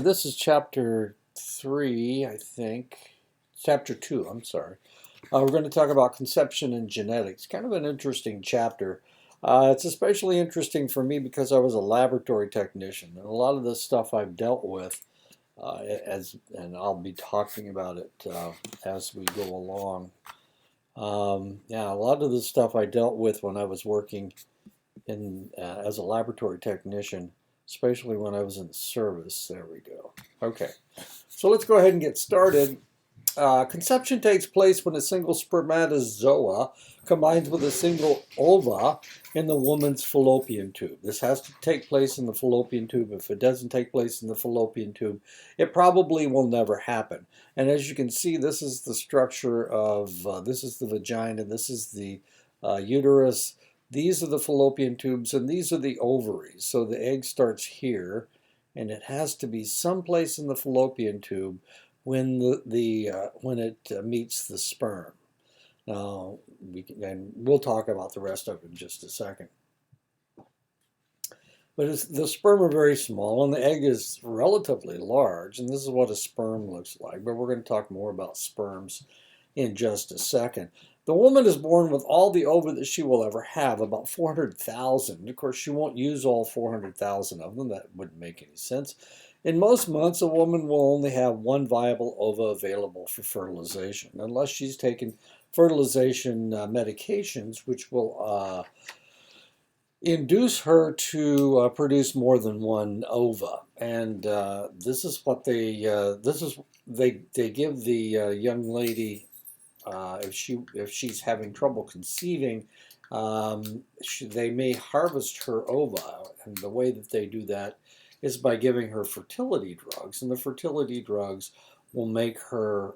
This is chapter 3, I think. Chapter 2, I'm sorry. We're going to talk about conception and genetics. Kind of an interesting chapter. It's especially interesting for me because I was a laboratory technician, and a lot of this stuff I've dealt with, and I'll be talking about it as we go along. Yeah, a lot of the stuff I dealt with when I was working as a laboratory technician, especially when I was in the service. There we go. Okay, so let's go ahead and get started. Conception takes place when a single spermatozoa combines with a single ova in the woman's fallopian tube. This has to take place in the fallopian tube. If it doesn't take place in the fallopian tube, it probably will never happen. And as you can see, this is the structure of, this is the vagina, this is the uterus, these are the fallopian tubes, and these are the ovaries. So the egg starts here, and it has to be someplace in the fallopian tube when when it meets the sperm. Now and we'll talk about the rest of it in just a second. But the sperm are very small, and the egg is relatively large, and this is what a sperm looks like. But we're going to talk more about sperms in just a second. The woman is born with all the ova that she will ever have, about 400,000. Of course, she won't use all 400,000 of them. That wouldn't make any sense. In most months, a woman will only have one viable ova available for fertilization, unless she's taken fertilization medications, which will induce her to produce more than one ova. And this is what they give the young lady if she's having trouble conceiving. They may harvest her ova, and the way that they do that is by giving her fertility drugs, and the fertility drugs will make her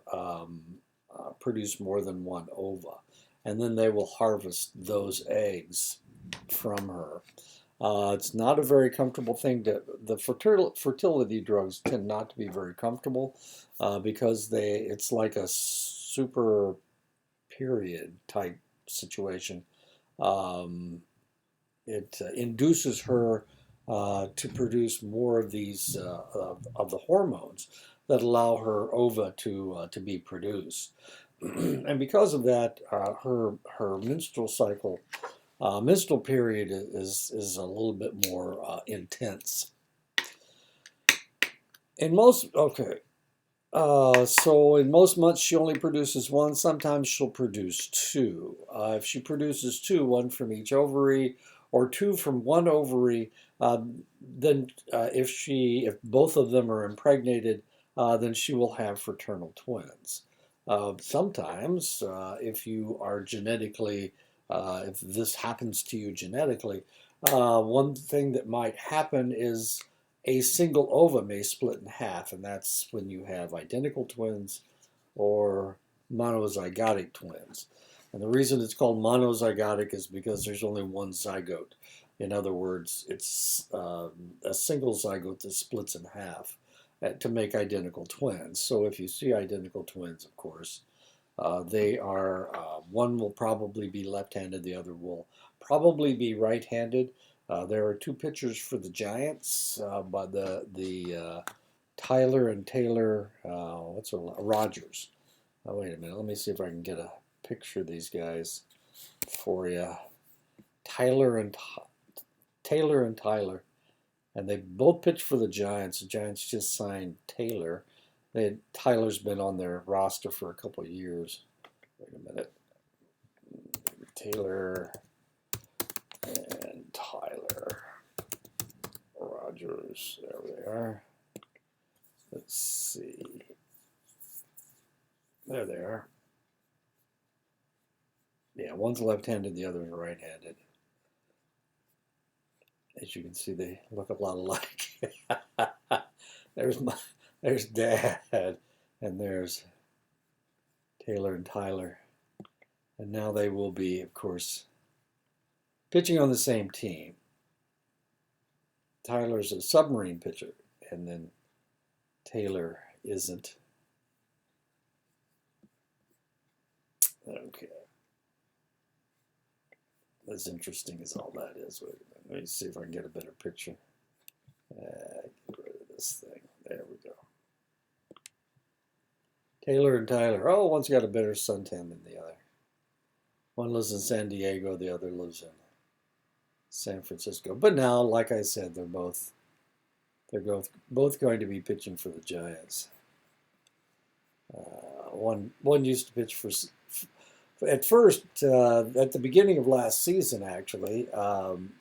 produce more than one ova, and then they will harvest those eggs from her. It's not a very comfortable thing the fertility drugs tend not to be very comfortable because it's like a super period type situation. It induces her to produce more of these of the hormones that allow her ova to be produced. And because of that, her menstrual cycle, menstrual period is a little bit more intense. So in most months she only produces one. Sometimes she'll produce two. If she produces two, one from each ovary, or two from one ovary, then if both of them are impregnated, then she will have fraternal twins. Sometimes, if you are genetically, if this happens to you genetically, one thing that might happen is a single ova may split in half, and that's when you have identical twins or monozygotic twins. And the reason it's called monozygotic is because there's only one zygote. In other words, it's a single zygote that splits in half to make identical twins. So if you see identical twins, of course, they are, one will probably be left-handed, the other will probably be right-handed. There are two pictures for the Giants by the Tyler and Taylor, Rogers. Oh, wait a minute, let me see if I can get a picture of these guys for you. Taylor and Tyler. And they both pitched for the Giants. The Giants just signed Taylor. Tyler's been on their roster for a couple of years. Wait a minute. Taylor and Tyler. Rogers. There they are. Let's see. There they are. Yeah, one's left-handed, the other's right-handed. As you can see, they look a lot alike. There's Dad, and there's Taylor and Tyler. And now they will be, of course, pitching on the same team. Tyler's a submarine pitcher, and then Taylor isn't. Okay. As interesting as all that is. Wait a minute. Let me see if I can get a better picture. Get rid of this thing. There we go. Taylor and Tyler. Oh, one's got a better suntan than the other. One lives in San Diego, the other lives in San Francisco. But now, like I said, they're both going to be pitching for the Giants. One used to pitch for at first at the beginning of last season. Actually,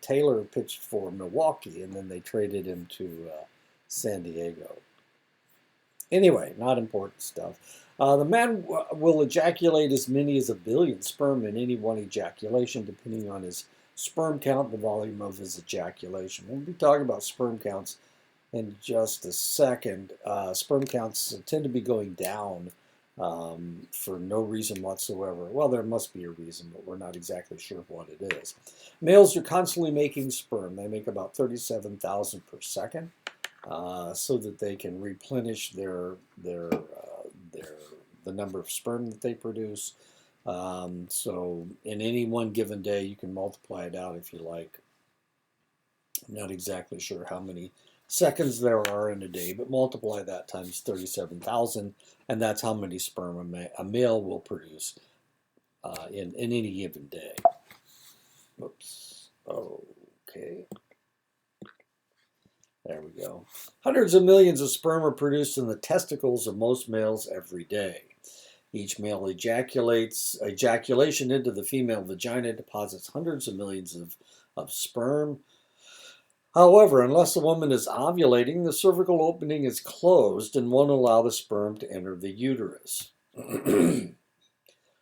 Taylor pitched for Milwaukee, and then they traded him to San Diego. Anyway, not important stuff. The man will ejaculate as many as 1 billion sperm in any one ejaculation, depending on his sperm count, the volume of his ejaculation. We'll be talking about sperm counts in just a second. Sperm counts tend to be going down for no reason whatsoever. Well, there must be a reason, but we're not exactly sure what it is. Males are constantly making sperm. They make about 37,000 per second, so that they can replenish the number of sperm that they produce. So in any one given day, you can multiply it out if you like. I'm not exactly sure how many seconds there are in a day, but multiply that times 37,000, and that's how many sperm a male will produce in any given day. Oops. Okay. There we go. Hundreds of millions of sperm are produced in the testicles of most males every day. Each male ejaculation into the female vagina deposits hundreds of millions of sperm. However, unless a woman is ovulating, the cervical opening is closed and won't allow the sperm to enter the uterus.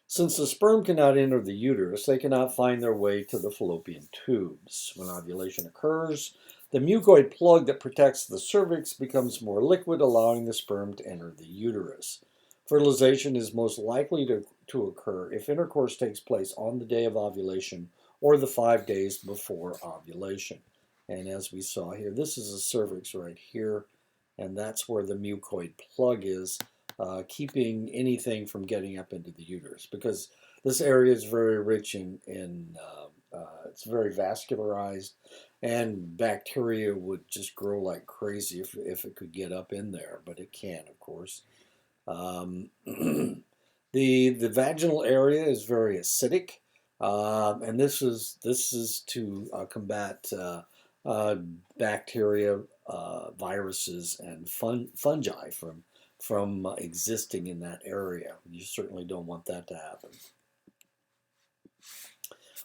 Since the sperm cannot enter the uterus, they cannot find their way to the fallopian tubes. When ovulation occurs, the mucoid plug that protects the cervix becomes more liquid, allowing the sperm to enter the uterus. Fertilization is most likely to occur if intercourse takes place on the day of ovulation or the 5 days before ovulation. And as we saw here, this is the cervix right here, and that's where the mucoid plug is, keeping anything from getting up into the uterus, because this area is very rich it's very vascularized, and bacteria would just grow like crazy if it could get up in there, but it can't, of course. The vaginal area is very acidic, and this is to combat bacteria, viruses, and fungi from existing in that area. You certainly don't want that to happen.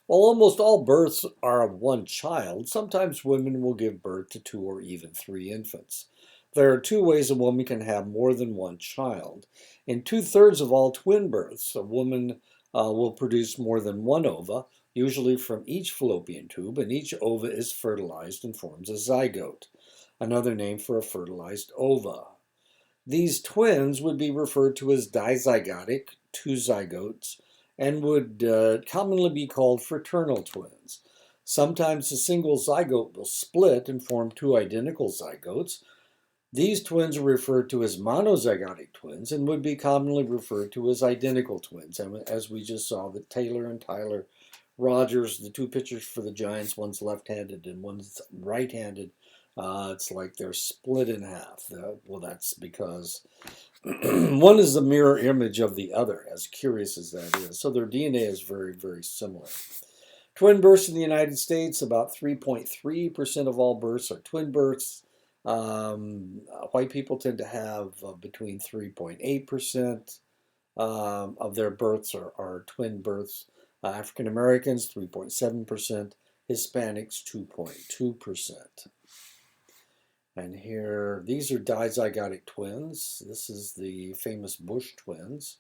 While almost all births are of one child, sometimes women will give birth to 2 or even 3 infants. There are 2 ways a woman can have more than one child. In 2/3 of all twin births, a woman will produce more than one ova, usually from each fallopian tube, and each ova is fertilized and forms a zygote, another name for a fertilized ova. These twins would be referred to as dizygotic, 2 zygotes, and would commonly be called fraternal twins. Sometimes a single zygote will split and form 2 identical zygotes. These twins are referred to as monozygotic twins and would be commonly referred to as identical twins. And as we just saw, that Taylor and Tyler Rogers, the 2 pitchers for the Giants, one's left-handed and one's right-handed. It's like they're split in half. Well, that's because one is the mirror image of the other, as curious as that is. So their DNA is very, very similar. Twin births in the United States, about 3.3% of all births are twin births. White people tend to have between 3.8% of their births are twin births. African Americans, 3.7%. Hispanics, 2.2%. And here, these are dizygotic twins. This is the famous Bush twins,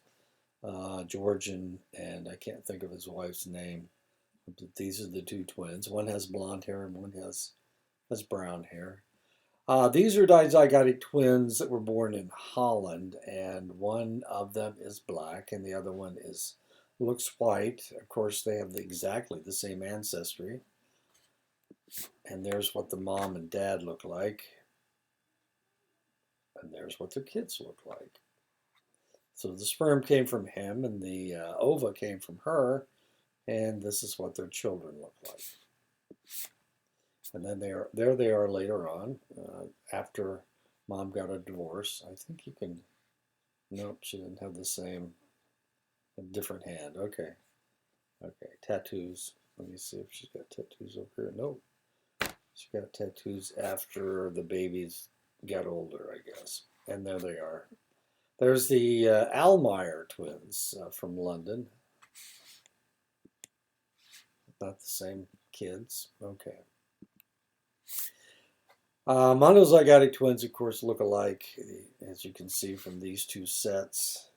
George and I can't think of his wife's name. But these are the 2 twins. One has blonde hair and one has brown hair. These are dizygotic twins that were born in Holland, and one of them is black and the other one looks white. Of course, they have exactly the same ancestry. And there's what the mom and dad look like. And there's what their kids look like. So the sperm came from him and the ova came from her, and this is what their children look like. And then there they are later on, after Mom got a divorce. I think you can. Nope, she didn't have the same. A different hand. Okay. Okay. Tattoos. Let me see if she's got tattoos over here. Nope. She got tattoos after the babies got older, I guess. And there they are. There's the Almayer twins from London. Not the same kids. Okay. Monozygotic twins, of course, look alike, as you can see from these two sets.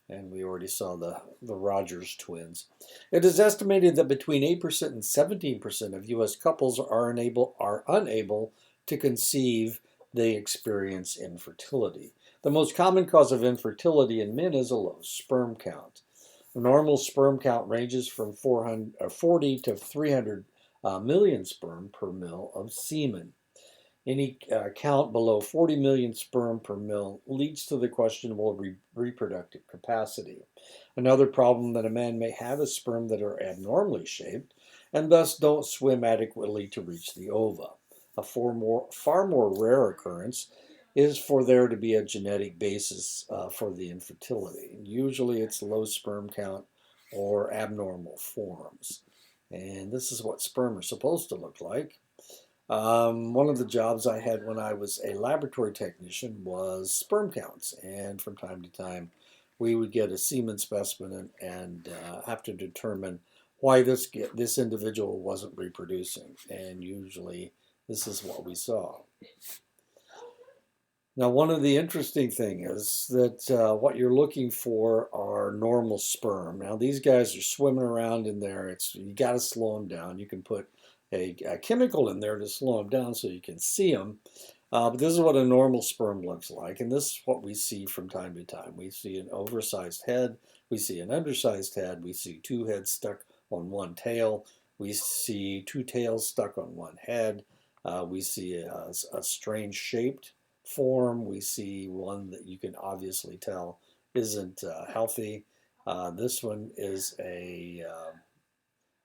And we already saw the Rogers twins. It is estimated that between 8% and 17% of U.S. couples are unable to conceive. They experience infertility. The most common cause of infertility in men is a low sperm count. The normal sperm count ranges from 40 to 300 million sperm per mil of semen. Any count below 40 million sperm per mil leads to the questionable reproductive capacity. Another problem that a man may have is sperm that are abnormally shaped and thus don't swim adequately to reach the ova. A far more rare occurrence is for there to be a genetic basis for the infertility. Usually it's low sperm count or abnormal forms. And this is what sperm are supposed to look like. One of the jobs I had when I was a laboratory technician was sperm counts, and from time to time we would get a semen specimen and have to determine why this individual wasn't reproducing, and usually this is what we saw. Now, one of the interesting things is that what you're looking for are normal sperm. Now, these guys are swimming around in there. You got to slow them down. You can put a chemical in there to slow them down so you can see them. But this is what a normal sperm looks like, and this is what we see from time to time. We see an oversized head. We see an undersized head. We see two heads stuck on one tail. We see two tails stuck on one head. We see a strange shaped form. We see one that you can obviously tell isn't healthy. This one is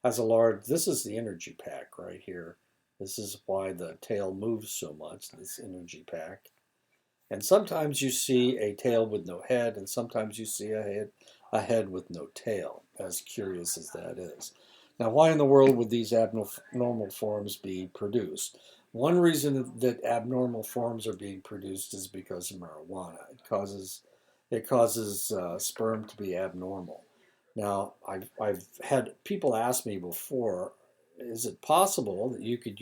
has a large, this is the energy pack right here. This is why the tail moves so much, this energy pack. And sometimes you see a tail with no head, and sometimes you see a head with no tail, as curious as that is. Now, why in the world would these abnormal forms be produced? One reason that abnormal forms are being produced is because of marijuana. It causes sperm to be abnormal. Now, I've had people ask me before, is it possible that you could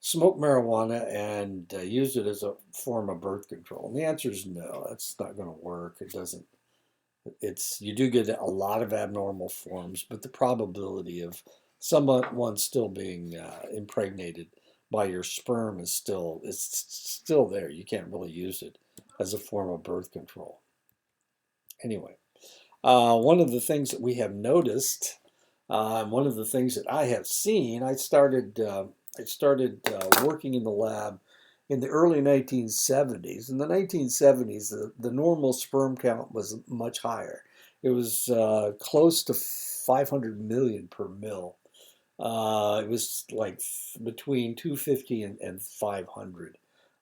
smoke marijuana and use it as a form of birth control? And the answer is no, that's not going to work. It doesn't. You do get a lot of abnormal forms, but the probability of someone still being impregnated by your sperm is still there. You can't really use it as a form of birth control. Anyway, one of the things that we have noticed, one of the things that I have seen, I started working in the lab in the early 1970s. In the 1970s, the normal sperm count was much higher. It was close to 500 million per mil. It was like between 250 and 500.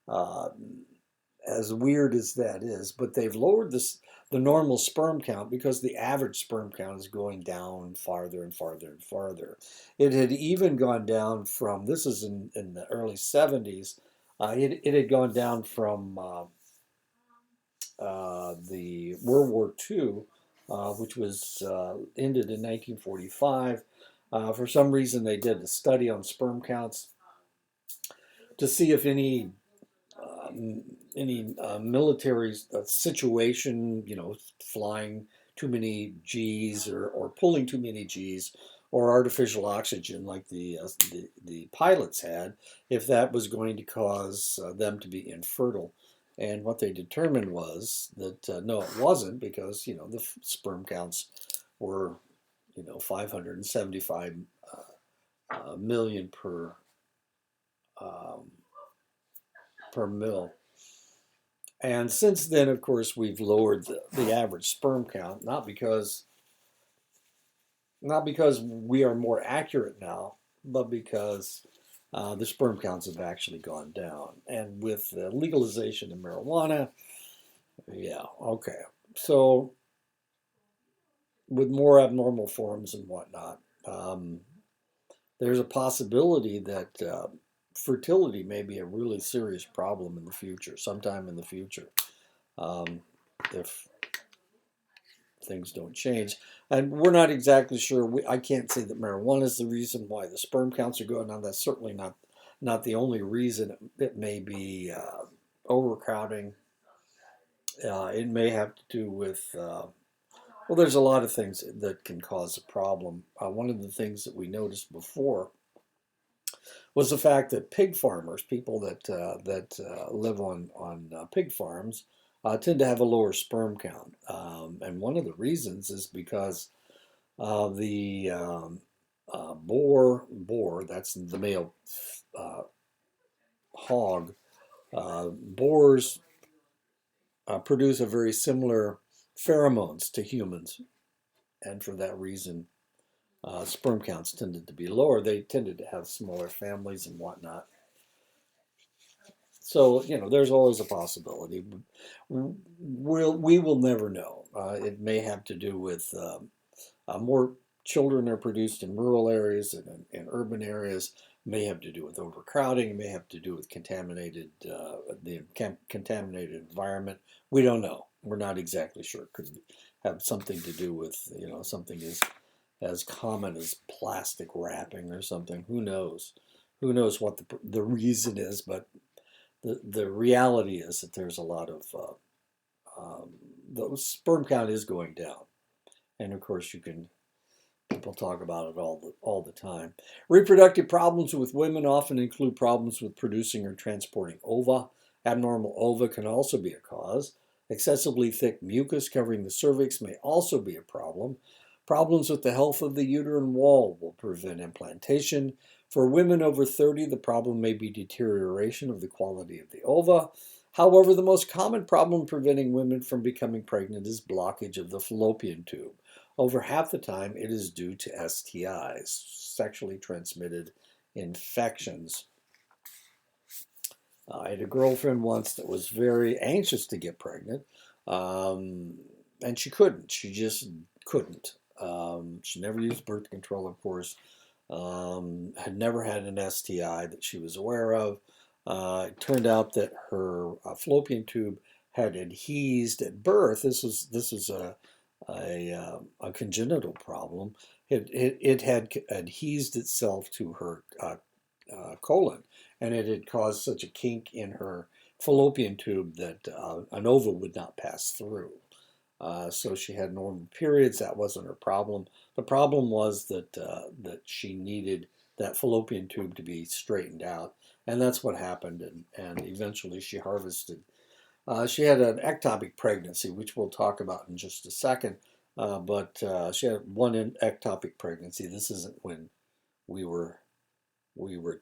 Uh, as weird as that is, but they've lowered the normal sperm count because the average sperm count is going down farther and farther and farther. It had even gone down from, this is in the early 70s, it had gone down from the World War II, which was ended in 1945. For some reason, they did a study on sperm counts to see if any military situation, flying too many G's or pulling too many G's or artificial oxygen like the pilots had, if that was going to cause them to be infertile. And what they determined was that no, it wasn't, because the sperm counts were 575 million um, per mil. And since then, of course, we've lowered the average sperm count, not because we are more accurate now, but because the sperm counts have actually gone down. And with the legalization of marijuana, yeah, okay. So with more abnormal forms and whatnot, um, there's a possibility that fertility may be a really serious problem in the future, sometime in the future, um, if things don't change. And we're not exactly sure. I can't say that marijuana is the reason why the sperm counts are going down. That's certainly not the only reason. It may be overcrowding. It may have to do with well, there's a lot of things that can cause a problem. One of the things that we noticed before was the fact that pig farmers, people that live on pig farms, tend to have a lower sperm count, and one of the reasons is because the boar, that's the male uh, hog, boars produce a very similar pheromones to humans, and for that reason, sperm counts tended to be lower. They tended to have smaller families and whatnot. So, there's always a possibility. We will never know. It may have to do with more children are produced in rural areas and in urban areas. May have to do with overcrowding. May have to do with contaminated environment. We don't know. We're not exactly sure. It could have something to do with something as common as plastic wrapping or something. Who knows? Who knows what the reason is? But the reality is that there's a lot of the sperm count is going down, and of course people talk about it all the time. Reproductive problems with women often include problems with producing or transporting ova. Abnormal ova can also be a cause. Excessively thick mucus covering the cervix may also be a problem. Problems with the health of the uterine wall will prevent implantation. For women over 30, the problem may be deterioration of the quality of the ova. However, the most common problem preventing women from becoming pregnant is blockage of the fallopian tube. Over half the time, it is due to STIs, sexually transmitted infections. I had a girlfriend once that was very anxious to get pregnant, and she couldn't. She just couldn't. She never used birth control, of course. Had never had an STI that she was aware of. It turned out that her fallopian tube had adhesed at birth. This was a congenital problem. It had adhesed itself to her colon, and it had caused such a kink in her fallopian tube that an ova would not pass through. So she had normal periods. That wasn't her problem. The problem was that she needed that fallopian tube to be straightened out, and that's what happened. And eventually she harvested. She had an ectopic pregnancy, which we'll talk about in just a second. But she had one ectopic pregnancy. This isn't when we were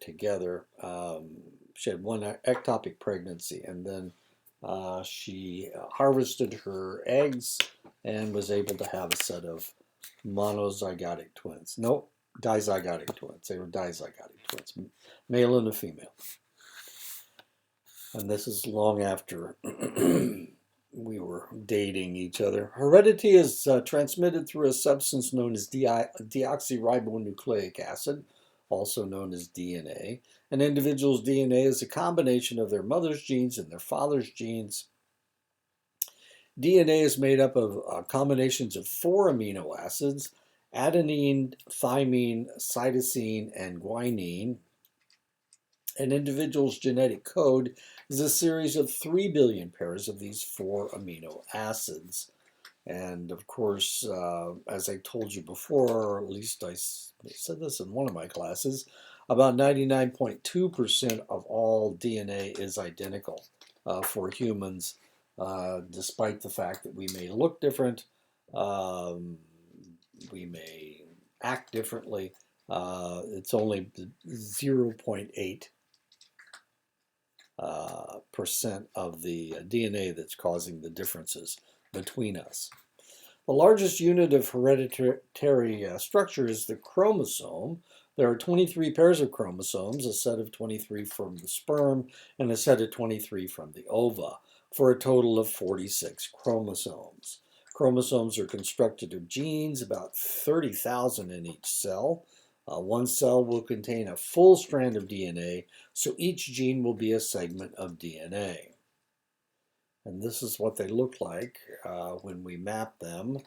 together. She had one ectopic pregnancy, and then she harvested her eggs and was able to have a set of monozygotic twins. No, dizygotic twins. They were dizygotic twins, male and a female. And this is long after we were dating each other. Heredity is transmitted through a substance known as deoxyribonucleic acid, also known as DNA. An individual's DNA is a combination of their mother's genes and their father's genes. DNA is made up of combinations of 4 amino acids: adenine, thymine, cytosine, and guanine. An individual's genetic code is a series of 3 billion pairs of these 4 amino acids. And of course, as I told you before, or at least I said this in one of my classes, about 99.2% of all DNA is identical for humans, despite the fact that we may look different, we may act differently. It's only 0.8 percent of the DNA that's causing the differences between us. The largest unit of hereditary structure is the chromosome. There are 23 pairs of chromosomes, a set of 23 from the sperm and a set of 23 from the ova, for a total of 46 chromosomes. Chromosomes are constructed of genes, about 30,000 in each cell. One cell will contain a full strand of DNA, so each gene will be a segment of DNA. And this is what they look like when we map them.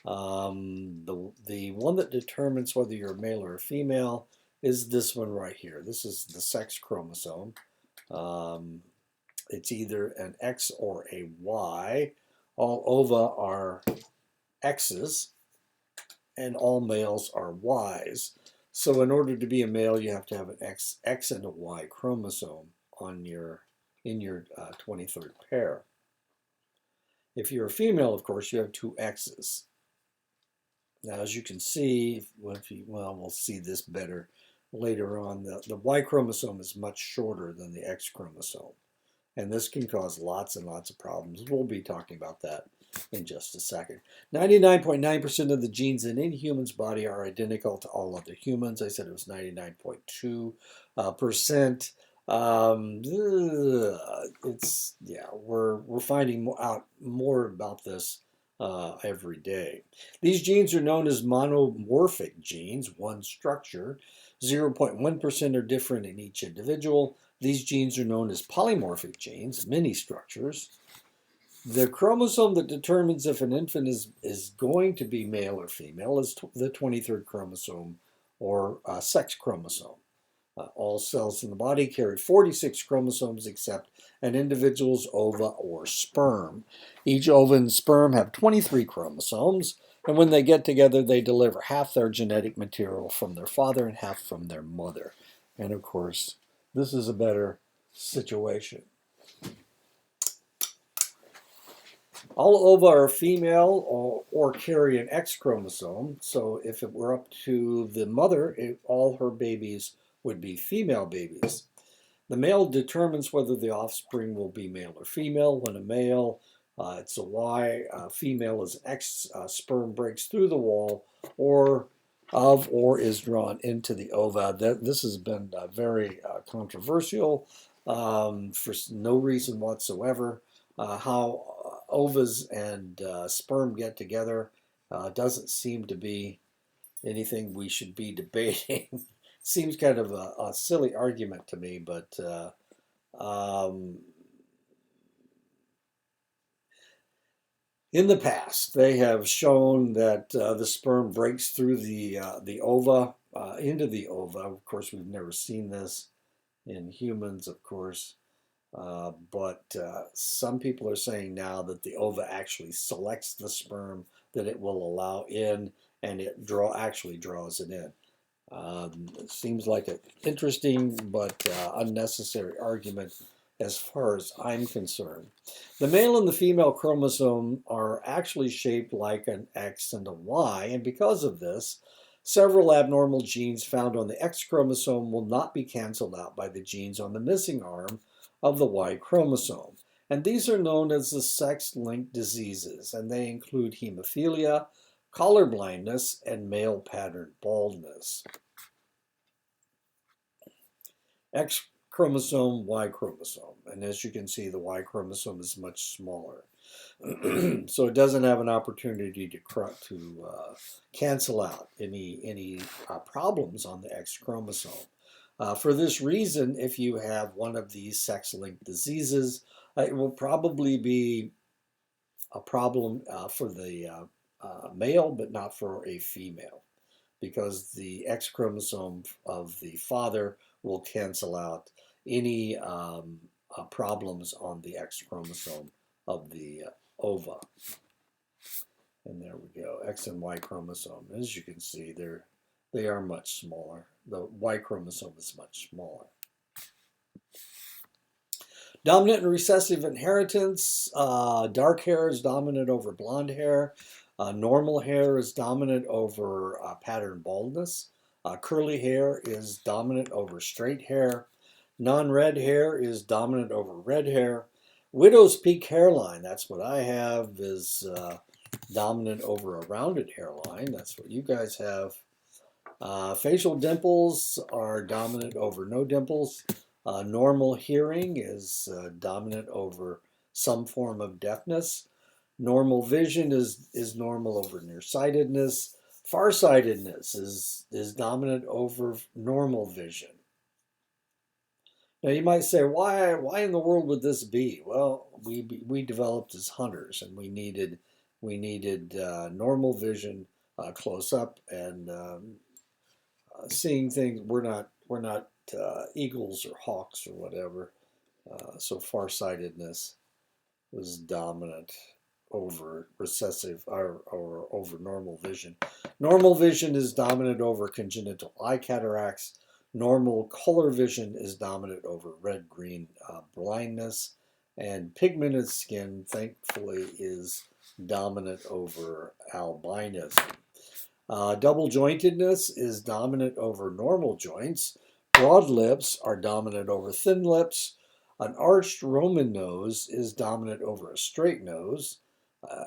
The one that determines whether you're male or female is this one right here. This is the sex chromosome. It's either an X or a Y. All ova are X's, and all males are Y's. So in order to be a male, you have to have an X and a Y chromosome in your 23rd pair. If you're a female, of course, you have two X's. Now, as you can see, we'll see this better later on. The Y chromosome is much shorter than the X chromosome, and this can cause lots and lots of problems. We'll be talking about that in just a second. 99.9% of the genes in any human's body are identical to all other humans. I said it was 99.2%. We're finding out more about this every day. These genes are known as monomorphic genes, one structure. 0.1% are different in each individual. These genes are known as polymorphic genes, many structures. The chromosome that determines if an infant is going to be male or female is the 23rd chromosome, or sex chromosome. All cells in the body carry 46 chromosomes except an individual's ova or sperm. Each ova and sperm have 23 chromosomes, and when they get together, they deliver half their genetic material from their father and half from their mother. And of course, this is a better situation. All ova are female or carry an X chromosome, so if it were up to the mother, all her babies would be female babies. The male determines whether the offspring will be male or female. When a male, it's a Y, female is an X, sperm breaks through the wall or is drawn into the ova. This has been very controversial for no reason whatsoever. How ovas and sperm get together doesn't seem to be anything we should be debating. Seems kind of a silly argument to me, but in the past, they have shown that the sperm breaks through the ova into the ova. Of course, we've never seen this in humans, of course, but some people are saying now that the ova actually selects the sperm that it will allow in, and it actually draws it in. It seems like an interesting but unnecessary argument as far as I'm concerned. The male and the female chromosome are actually shaped like an X and a Y, and because of this, several abnormal genes found on the X chromosome will not be canceled out by the genes on the missing arm of the Y chromosome. And these are known as the sex-linked diseases, and they include hemophilia, color blindness, and male pattern baldness. X chromosome, Y chromosome. And as you can see, the Y chromosome is much smaller. So it doesn't have an opportunity to cancel out any problems on the X chromosome. For this reason, if you have one of these sex-linked diseases, it will probably be a problem for the male, but not for a female, because the X chromosome of the father will cancel out any problems on the X chromosome of the ova. And there we go, X and Y chromosome. As you can see, they are much smaller. The Y chromosome is much smaller. Dominant and recessive inheritance. Dark hair is dominant over blonde hair. Normal hair is dominant over pattern baldness. Curly hair is dominant over straight hair. Non-red hair is dominant over red hair. Widow's peak hairline, that's what I have, is dominant over a rounded hairline. That's what you guys have. Facial dimples are dominant over no dimples. Normal hearing is dominant over some form of deafness. Normal vision is normal over nearsightedness. Farsightedness is dominant over normal vision. Now you might say, why in the world would this be? Well, we developed as hunters, and we needed normal vision, close up, and seeing things. We're not eagles or hawks or whatever. So farsightedness was dominant over recessive or over normal vision. Normal vision is dominant over congenital eye cataracts. Normal color vision is dominant over red-green blindness. And pigmented skin, thankfully, is dominant over albinism. Double jointedness is dominant over normal joints. Broad lips are dominant over thin lips. An arched Roman nose is dominant over a straight nose.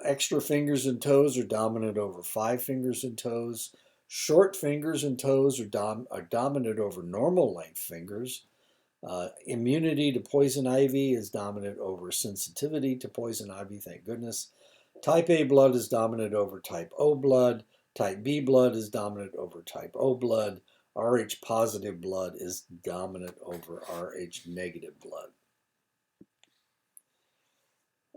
Extra fingers and toes are dominant over 5 fingers and toes. Short fingers and toes are dominant over normal length fingers. Immunity to poison ivy is dominant over sensitivity to poison ivy, thank goodness. Type A blood is dominant over type O blood. Type B blood is dominant over type O blood. Rh positive blood is dominant over Rh negative blood.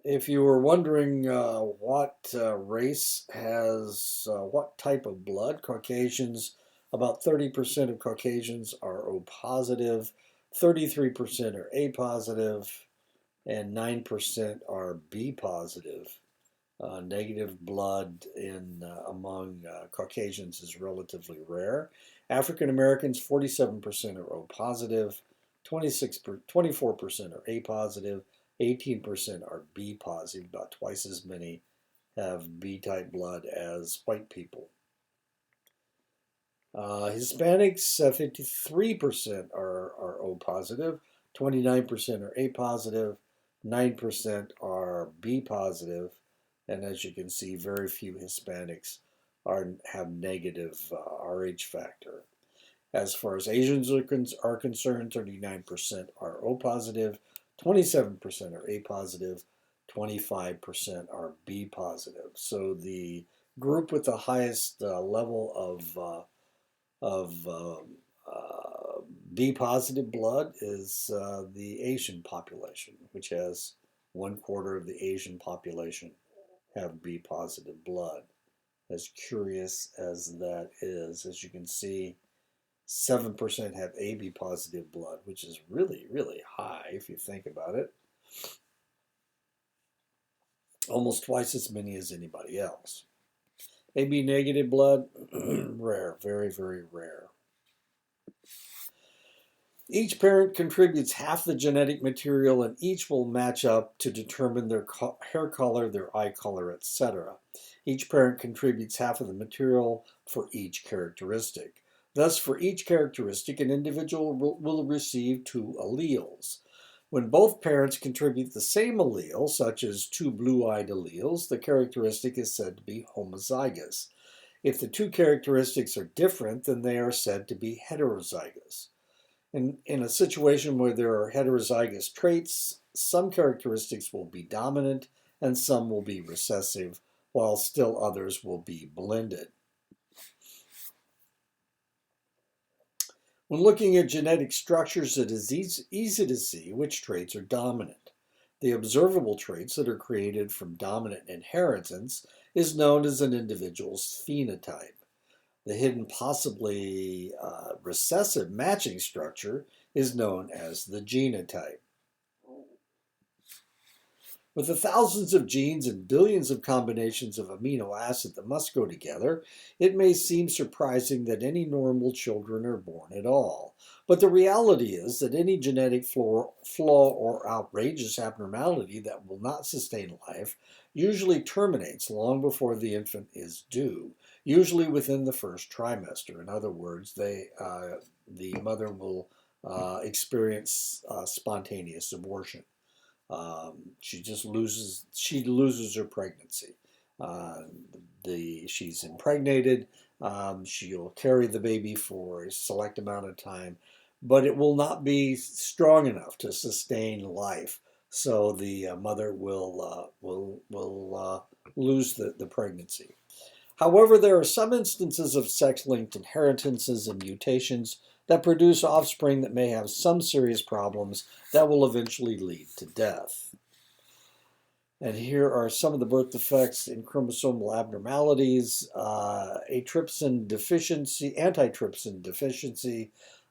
If you were wondering what race has what type of blood, Caucasians, about 30% of Caucasians are O positive, 33% are A positive, and 9% are B positive. Negative blood among Caucasians is relatively rare. African Americans, 47% are O positive, 24% are A positive, 18% are B positive. About twice as many have B type blood as white people. Hispanics, 53% are O positive, 29% are A positive, 9% are B positive, and as you can see, very few Hispanics have negative Rh factor. As far as Asians are concerned, 39% are O positive, 27% are A positive, 25% are B positive. So the group with the highest level of B positive blood is the Asian population, which has 1/4 of the Asian population have B positive blood. As curious as that is, as you can see, 7% have AB positive blood, which is really, really high if you think about it. Almost twice as many as anybody else. AB negative blood, rare, very, very rare. Each parent contributes half the genetic material, and each will match up to determine their hair color, their eye color, etc. Each parent contributes half of the material for each characteristic. Thus, for each characteristic, an individual will receive 2 alleles. When both parents contribute the same allele, such as 2 blue-eyed alleles, the characteristic is said to be homozygous. If the 2 characteristics are different, then they are said to be heterozygous. In a situation where there are heterozygous traits, some characteristics will be dominant and some will be recessive, while still others will be blended. When looking at genetic structures, it is easy to see which traits are dominant. The observable traits that are created from dominant inheritance is known as an individual's phenotype. The hidden, possibly recessive matching structure is known as the genotype. With the thousands of genes and billions of combinations of amino acid that must go together, it may seem surprising that any normal children are born at all. But the reality is that any genetic flaw or outrageous abnormality that will not sustain life usually terminates long before the infant is due, usually within the first trimester. In other words, the mother will experience spontaneous abortion. She loses her pregnancy. She's impregnated. She'll carry the baby for a select amount of time, but it will not be strong enough to sustain life. So the mother will lose the pregnancy. However, there are some instances of sex-linked inheritances and mutations that produce offspring that may have some serious problems that will eventually lead to death. And here are some of the birth defects in chromosomal abnormalities. Antitrypsin deficiency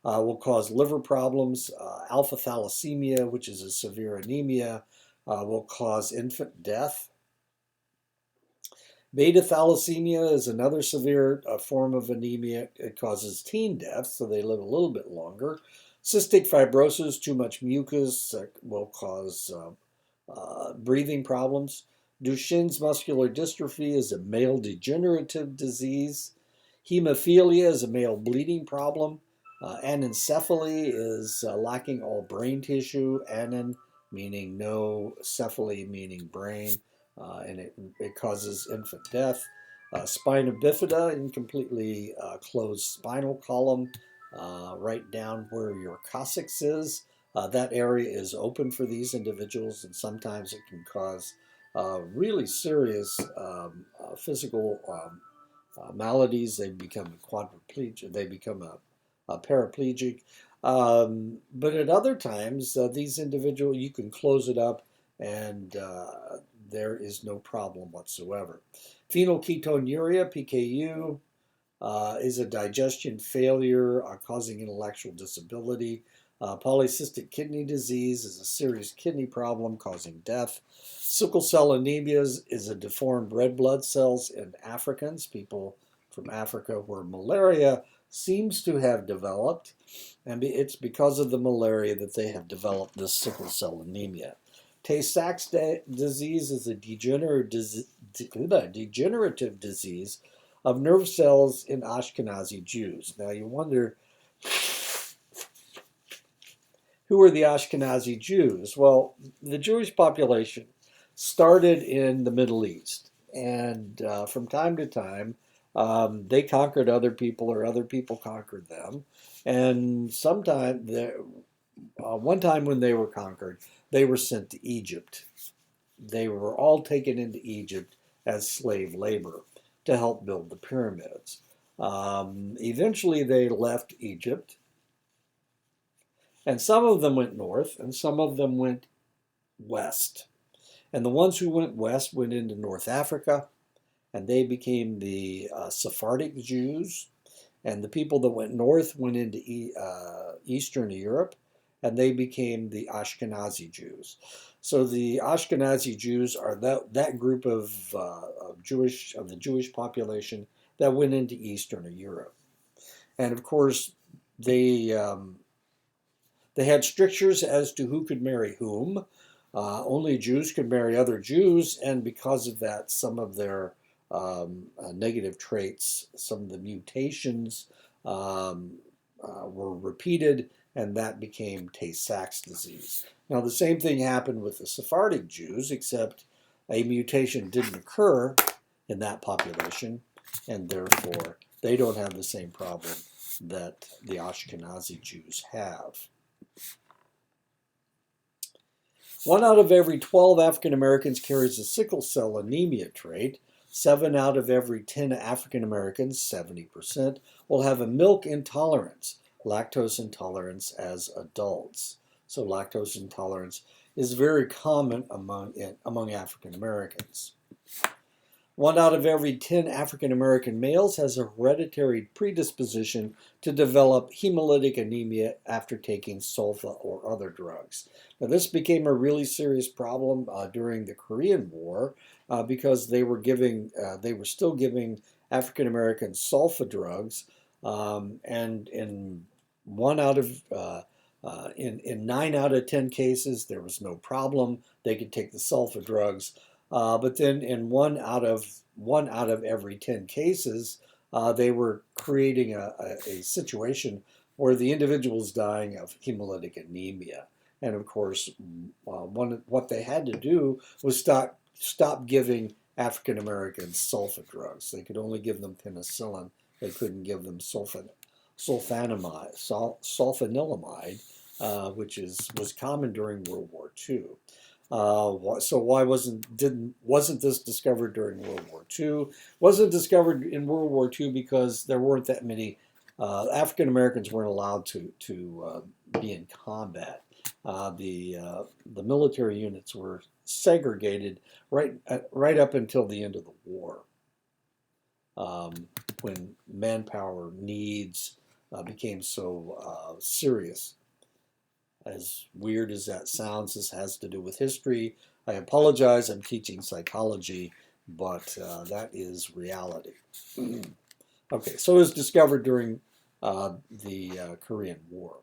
will cause liver problems. Alpha thalassemia, which is a severe anemia, will cause infant death. Beta thalassemia is another severe form of anemia. It causes teen death, so they live a little bit longer. Cystic fibrosis, too much mucus, will cause breathing problems. Duchenne's muscular dystrophy is a male degenerative disease. Hemophilia is a male bleeding problem. Anencephaly is lacking all brain tissue. Anen meaning no, cephaly meaning brain, and it causes infant death. Spina bifida, incompletely closed spinal column, right down where your coccyx is. That area is open for these individuals, and sometimes it can cause really serious physical maladies. They become quadriplegic. They become a paraplegic. But at other times, these individuals, you can close it up, and there is no problem whatsoever. Phenylketonuria, PKU, is a digestion failure causing intellectual disability. Polycystic kidney disease is a serious kidney problem causing death. Sickle cell anemia is a deformed red blood cells in Africans, people from Africa, where malaria seems to have developed, and it's because of the malaria that they have developed this sickle cell anemia. Tay-Sachs disease is a degenerative disease of nerve cells in Ashkenazi Jews. Now you wonder, who are the Ashkenazi Jews? Well, the Jewish population started in the Middle East, and from time to time, they conquered other people, or other people conquered them. And one time when they were conquered, they were sent to Egypt. They were all taken into Egypt as slave labor to help build the pyramids. Eventually, they left Egypt, and some of them went north, and some of them went west. And the ones who went west went into North Africa, and they became the Sephardic Jews. And the people that went north went into Eastern Europe, and they became the Ashkenazi Jews. So the Ashkenazi Jews are that group of the Jewish population that went into Eastern Europe. And of course, they had strictures as to who could marry whom. Only Jews could marry other Jews, and because of that, some of their negative traits, some of the mutations were repeated, and that became Tay-Sachs disease. Now, the same thing happened with the Sephardic Jews, except a mutation didn't occur in that population, and therefore they don't have the same problem that the Ashkenazi Jews have. 1 out of every 12 African Americans carries a sickle cell anemia trait. 7 out of every 10 African Americans, 70%, will have a milk intolerance, lactose intolerance as adults. So lactose intolerance is very common among African Americans. 1 out of every 10 African American males has a hereditary predisposition to develop hemolytic anemia after taking sulfa or other drugs. Now, this became a really serious problem during the Korean War because they were still giving African Americans sulfa drugs, and in 9 out of 10 cases there was no problem. They could take the sulfa drugs. But then in one out of every 10 cases, they were creating a situation where the individual is dying of hemolytic anemia. And of course, what they had to do was stop giving African Americans sulfa drugs. They could only give them penicillin They couldn't give them sulfanilamide, which was common during World War II. So why wasn't this discovered during World War II? Wasn't discovered in World War II because there weren't that many African Americans weren't allowed to be in combat. The military units were segregated right up until the end of the war, when manpower needs became so serious. As weird as that sounds, this has to do with history. I apologize, I'm teaching psychology, but that is reality. Okay, so it was discovered during the Korean War.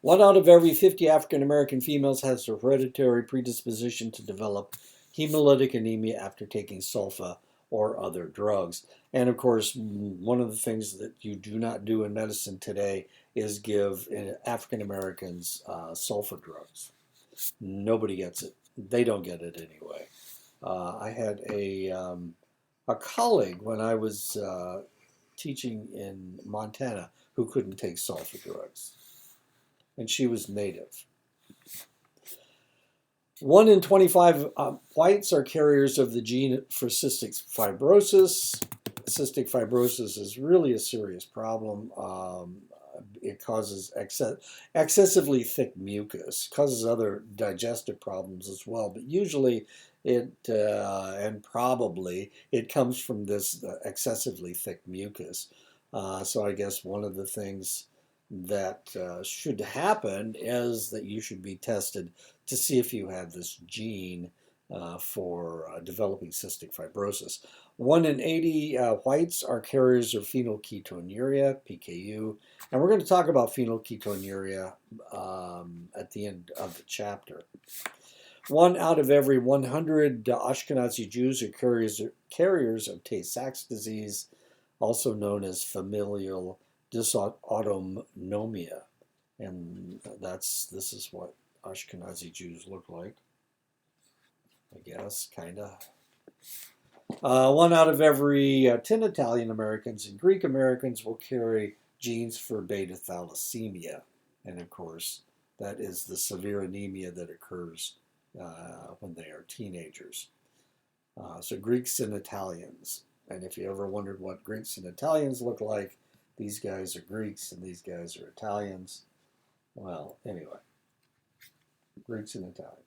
1 out of every 50 African American females has a hereditary predisposition to develop hemolytic anemia after taking sulfa or other drugs. And of course, one of the things that you do not do in medicine today is give African Americans sulfa drugs. Nobody gets it. They don't get it anyway. I had a colleague when I was teaching in Montana who couldn't take sulfa drugs, and she was Native. 1 in 25 whites are carriers of the gene for cystic fibrosis. Cystic fibrosis is really a serious problem. It causes excessively thick mucus, causes other digestive problems as well, but usually and probably it comes from this excessively thick mucus. So I guess one of the things that should happen is that you should be tested to see if you have this gene for developing cystic fibrosis. 1 in 80 whites are carriers of phenylketonuria, PKU, and we're going to talk about phenylketonuria at the end of the chapter. 1 out of every 100 Ashkenazi Jews are carriers of Tay-Sachs disease, also known as familial dysautonomia, and this is what Ashkenazi Jews look like, I guess, kind of. 1 out of every 10 Italian Americans and Greek Americans will carry genes for beta thalassemia, and of course that is the severe anemia that occurs when they are teenagers. So Greeks and Italians, and if you ever wondered what Greeks and Italians look like, these guys are Greeks and these guys are Italians. Well, anyway, Greeks and Italians.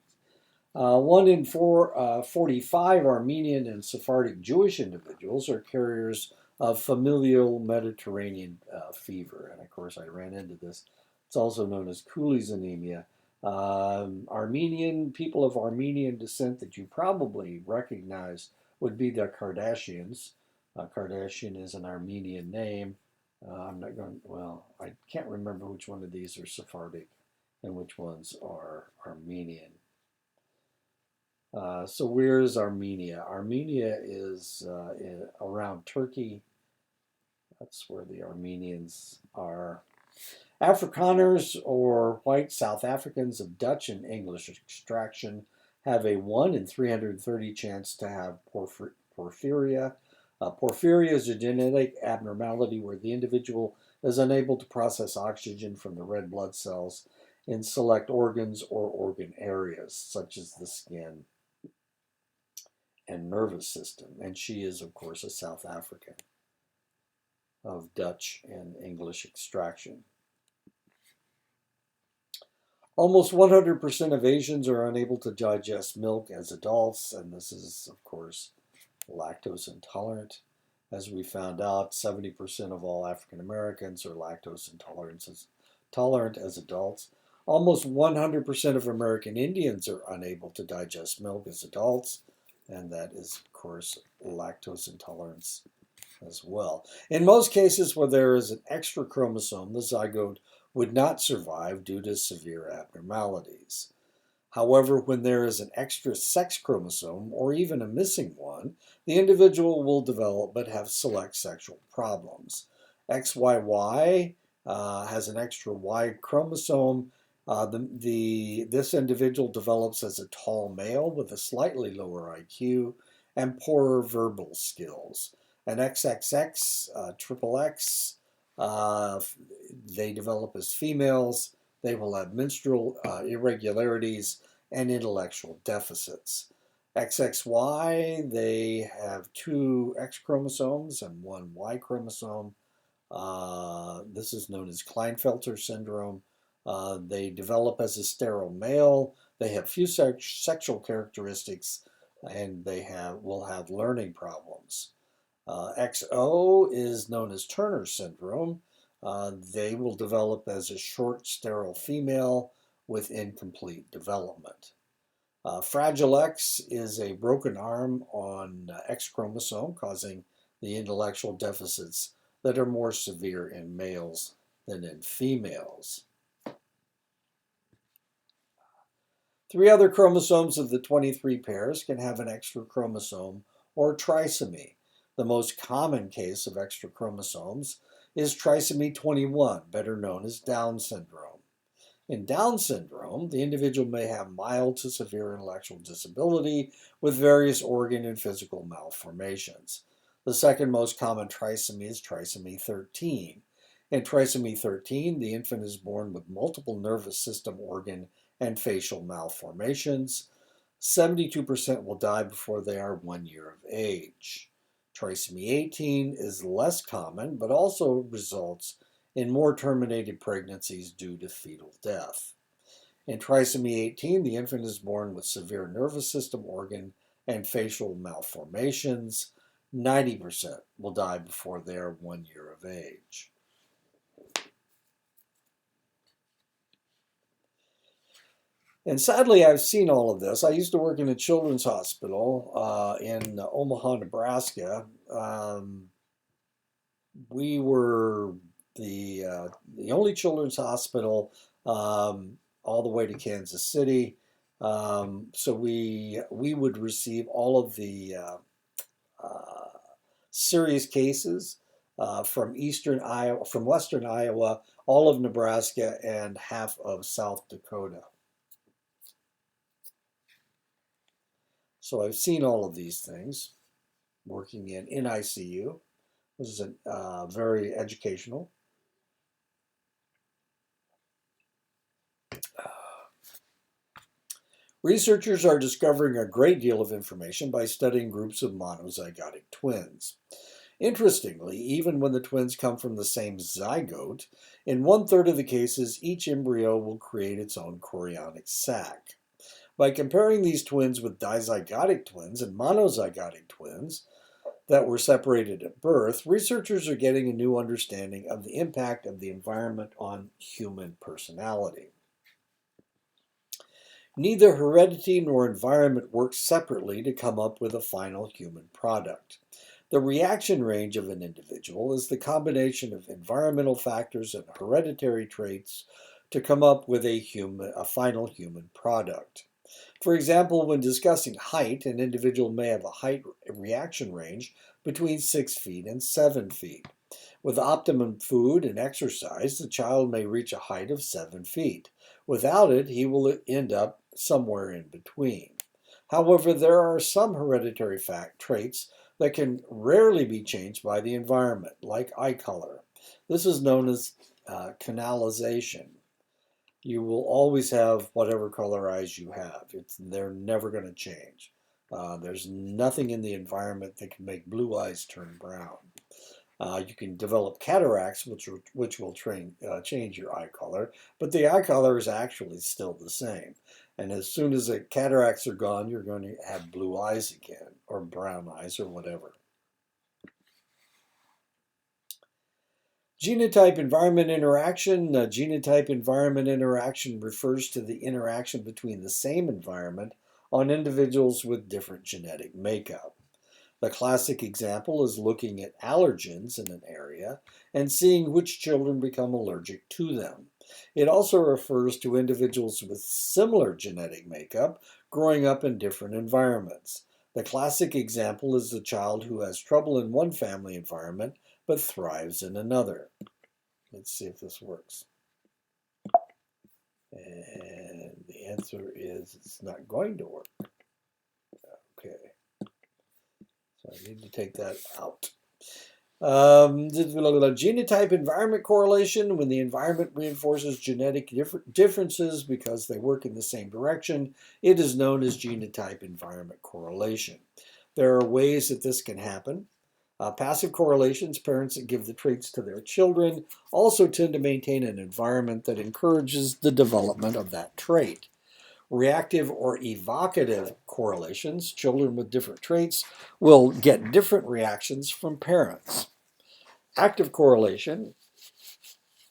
1 in 45 Armenian and Sephardic Jewish individuals are carriers of familial Mediterranean fever. And of course, I ran into this. It's also known as Cooley's anemia. People of Armenian descent that you probably recognize would be the Kardashians. Kardashian is an Armenian name. I can't remember which one of these are Sephardic and which ones are Armenian. So where is Armenia? Armenia is around Turkey. That's where the Armenians are. Afrikaners, or white South Africans of Dutch and English extraction, have a 1 in 330 chance to have porphyria. Porphyria is a genetic abnormality where the individual is unable to process oxygen from the red blood cells in select organs or organ areas, such as the skin and nervous system. And she is, of course, a South African of Dutch and English extraction. Almost 100% of Asians are unable to digest milk as adults, and this is, of course, lactose intolerant. As we found out, 70% of all African Americans are lactose intolerant as adults. Almost 100% of American Indians are unable to digest milk as adults, and that is, of course, lactose intolerance as well. In most cases where there is an extra chromosome, the zygote would not survive due to severe abnormalities. However, when there is an extra sex chromosome, or even a missing one, the individual will develop but have select sexual problems. XYY has an extra Y chromosome. This individual develops as a tall male with a slightly lower IQ and poorer verbal skills. An XXX, triple X, uh, they develop as females. They will have menstrual irregularities and intellectual deficits. XXY, they have two X chromosomes and one Y chromosome. This is known as Klinefelter syndrome. They develop as a sterile male. They have few sexual characteristics, and will have learning problems. XO is known as Turner syndrome. They will develop as a short, sterile female with incomplete development. Fragile X is a broken arm on X chromosome, causing the intellectual deficits that are more severe in males than in females. Three other chromosomes of the 23 pairs can have an extra chromosome or trisomy. The most common case of extra chromosomes is trisomy 21, better known as Down syndrome. In Down syndrome, the individual may have mild to severe intellectual disability with various organ and physical malformations. The second most common trisomy is trisomy 13. In trisomy 13, the infant is born with multiple nervous system organ and facial malformations. 72% will die before they are 1 year of age. Trisomy 18 is less common, but also results in more terminated pregnancies due to fetal death. In trisomy 18, the infant is born with severe nervous system organ and facial malformations. 90% will die before they are 1 year of age. And sadly, I've seen all of this. I used to work in a children's hospital in Omaha, Nebraska. We were the only children's hospital all the way to Kansas City. So we would receive all of the serious cases from western Iowa, all of Nebraska, and half of South Dakota. So I've seen all of these things working in ICU. This is very educational. Researchers are discovering a great deal of information by studying groups of monozygotic twins. Interestingly, even when the twins come from the same zygote, in 1/3 of the cases, each embryo will create its own chorionic sac. By comparing these twins with dizygotic twins and monozygotic twins that were separated at birth, researchers are getting a new understanding of the impact of the environment on human personality. Neither heredity nor environment work separately to come up with a final human product. The reaction range of an individual is the combination of environmental factors and hereditary traits to come up with a final human product. For example, when discussing height, an individual may have a height reaction range between 6 feet and 7 feet. With optimum food and exercise, the child may reach a height of 7 feet. Without it, he will end up somewhere in between. However, there are some hereditary traits that can rarely be changed by the environment, like eye color. This is known as canalization. You will always have whatever color eyes you have. They're never going to change. There's nothing in the environment that can make blue eyes turn brown. You can develop cataracts, which will change your eye color, but the eye color is actually still the same. And as soon as the cataracts are gone, you're going to have blue eyes again, or brown eyes, or whatever. Genotype-environment interaction. Genotype-environment interaction refers to the interaction between the same environment on individuals with different genetic makeup. The classic example is looking at allergens in an area and seeing which children become allergic to them. It also refers to individuals with similar genetic makeup growing up in different environments. The classic example is the child who has trouble in one family environment but thrives in another. Let's see if this works. And the answer is it's not going to work. Okay. So I need to take that out. Genotype environment correlation, when the environment reinforces genetic differences because they work in the same direction, it is known as genotype environment correlation. There are ways that this can happen. Passive correlations, parents that give the traits to their children, also tend to maintain an environment that encourages the development of that trait. Reactive or evocative correlations, children with different traits will get different reactions from parents. Active correlation,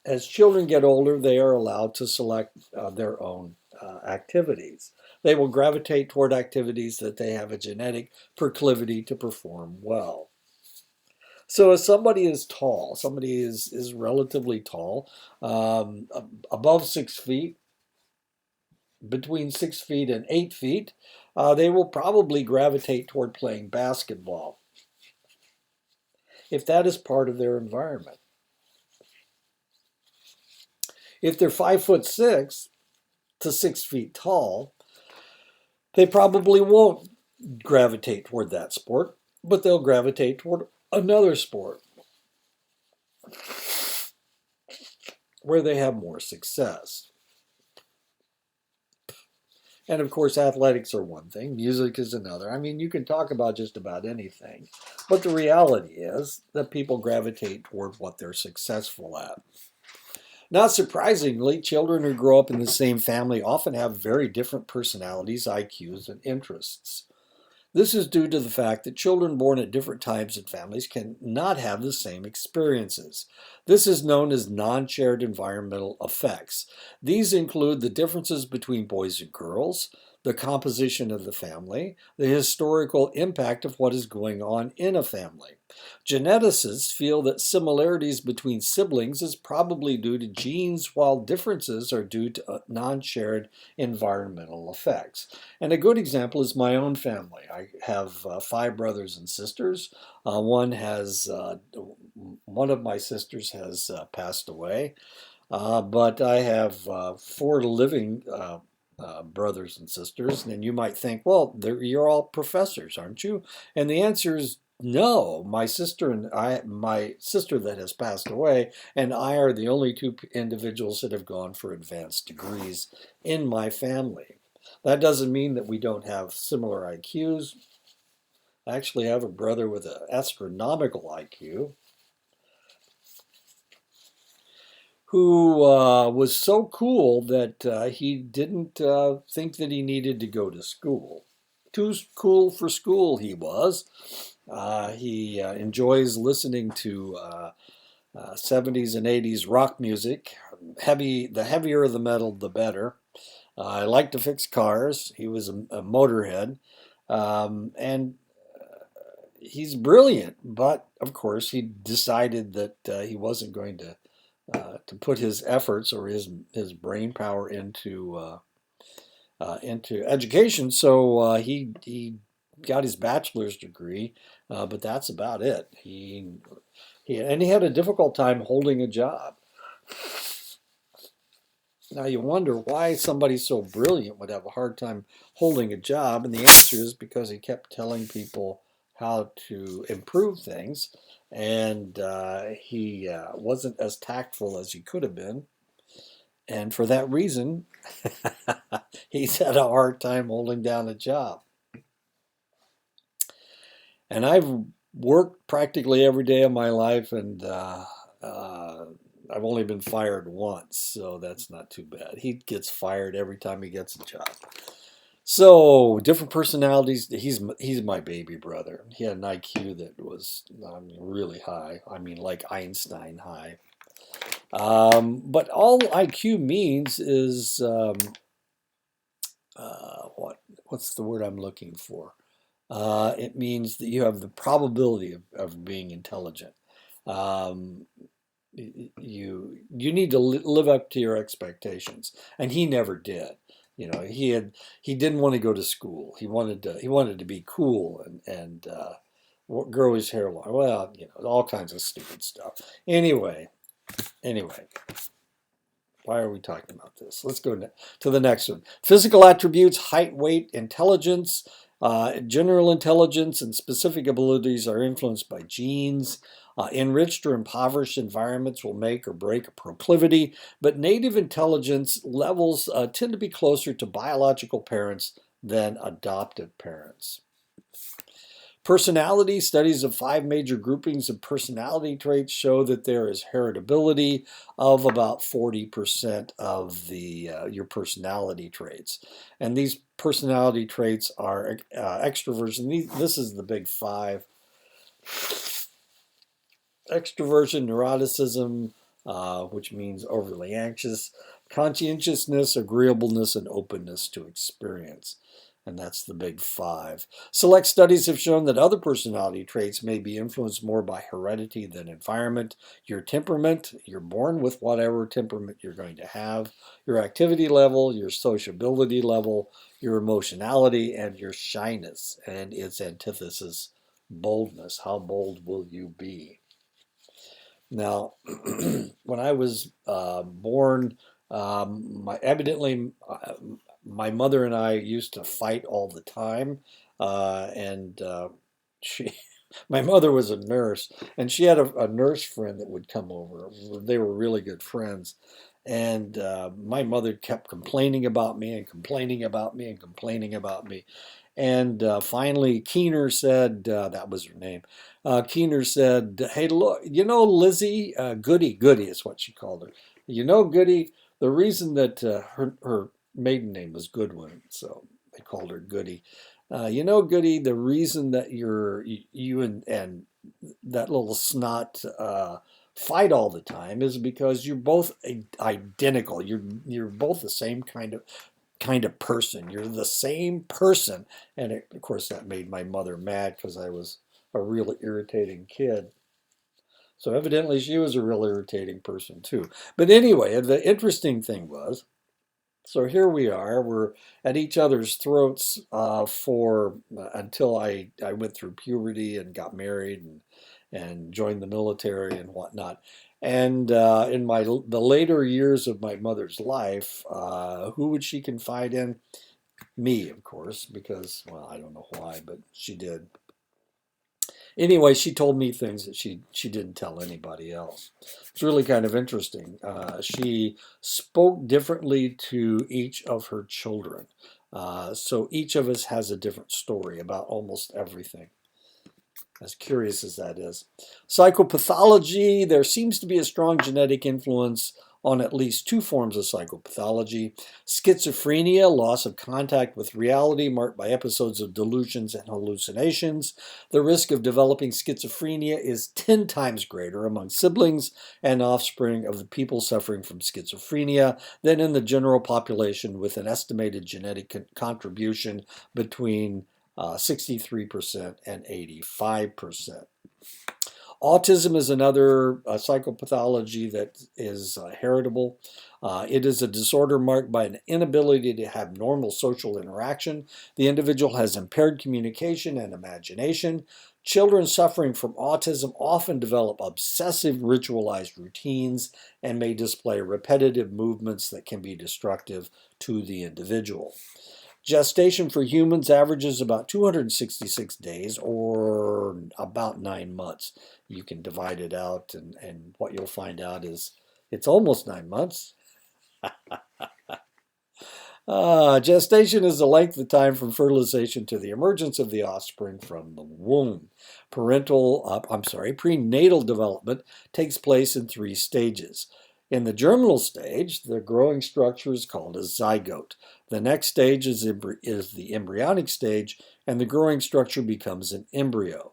as children get older, they are allowed to select their own activities. They will gravitate toward activities that they have a genetic proclivity to perform well. So if somebody is tall, somebody is relatively tall, above 6 feet, between 6 feet and 8 feet, they will probably gravitate toward playing basketball if that is part of their environment. If they're 5'6" to 6 feet tall, they probably won't gravitate toward that sport, but they'll gravitate toward another sport where they have more success. And of course, athletics are one thing, music is another. I mean, you can talk about just about anything, but the reality is that people gravitate toward what they're successful at. Not surprisingly, children who grow up in the same family often have very different personalities, IQs, and interests. This is due to the fact that children born at different times in families can not have the same experiences. This is known as non-shared environmental effects. These include the differences between boys and girls, the composition of the family, the historical impact of what is going on in a family. Geneticists feel that similarities between siblings is probably due to genes, while differences are due to non-shared environmental effects. And a good example is my own family. I have 5 brothers and sisters. One of my sisters has passed away, but I have 4 living brothers and sisters. And you might think, well, you're all professors, aren't you? And the answer is no. My sister that has passed away, and I are the only 2 individuals that have gone for advanced degrees in my family. That doesn't mean that we don't have similar IQs. I actually have a brother with an astronomical IQ who was so cool that he didn't think that he needed to go to school. Too cool for school he was. He enjoys listening to 70s and 80s rock music. The heavier the metal, the better. I like to fix cars. He was a motorhead. And he's brilliant, but of course he decided that he wasn't going to put his efforts or his brain power into education. So he got his bachelor's degree, but that's about it. He had a difficult time holding a job. Now you wonder why somebody so brilliant would have a hard time holding a job, and the answer is because he kept telling people how to improve things, and he wasn't as tactful as he could have been, and for that reason, he's had a hard time holding down a job. And I've worked practically every day of my life, and I've only been fired once, so that's not too bad. He gets fired every time he gets a job. So different personalities. He's my baby brother. He had an IQ that was really high. I mean, like Einstein high. But all IQ means is what's the word I'm looking for? It means that you have the probability of being intelligent. Um, you need to live up to your expectations, and he never did. He didn't want to go to school. He wanted to be cool and grow his hair long. Well, all kinds of stupid stuff. Anyway, why are we talking about this? Let's go to the next one. Physical attributes: height, weight, intelligence, General intelligence and specific abilities are influenced by genes. Enriched or impoverished environments will make or break a proclivity, but native intelligence levels tend to be closer to biological parents than adoptive parents. Personality studies of 5 major groupings of personality traits show that there is heritability of about 40% of your personality traits. And these personality traits are extroversion. This is the big 5. Extroversion, neuroticism, which means overly anxious, conscientiousness, agreeableness, and openness to experience. And that's the big 5. Select studies have shown that other personality traits may be influenced more by heredity than environment. Your temperament, you're born with whatever temperament you're going to have, your activity level, your sociability level, your emotionality, and your shyness, and its antithesis, boldness. How bold will you be? Now, when I was born, evidently my mother and I used to fight all the time, and she, my mother was a nurse, and she had a nurse friend that would come over. They were really good friends, and my mother kept complaining about me and complaining about me and complaining about me. And finally, Keener said, that was her name. Keener said, "Hey, look, Lizzie, Goody is what she called her. Goody, the reason that her maiden name was Goodwin, so they called her Goody. Goody, the reason that you and that little snot fight all the time is because you're both identical. You're both the same kind of person. You're the same person." And of course, that made my mother mad because I was a really irritating kid. So evidently, she was a real irritating person too. But anyway, the interesting thing was, so here we are. We're at each other's throats for until I went through puberty and got married and joined the military and whatnot. And in the later years of my mother's life, who would she confide in? Me, of course, because, well, I don't know why, but she did. Anyway, she told me things that she didn't tell anybody else. It's really kind of interesting. She spoke differently to each of her children. So each of us has a different story about almost everything, as curious as that is. Psychopathology, there seems to be a strong genetic influence on at least 2 forms of psychopathology. Schizophrenia, loss of contact with reality marked by episodes of delusions and hallucinations. The risk of developing schizophrenia is 10 times greater among siblings and offspring of the people suffering from schizophrenia than in the general population, with an estimated genetic contribution between 63% and 85%. Autism is another psychopathology that is heritable. It is a disorder marked by an inability to have normal social interaction. The individual has impaired communication and imagination. Children suffering from autism often develop obsessive ritualized routines and may display repetitive movements that can be destructive to the individual. Gestation for humans averages about 266 days, or about 9 months. You can divide it out, and what you'll find out is it's almost 9 months. Gestation is the length of time from fertilization to the emergence of the offspring from the womb. Prenatal development takes place in 3 stages. In the germinal stage, the growing structure is called a zygote. The next stage is the embryonic stage, and the growing structure becomes an embryo.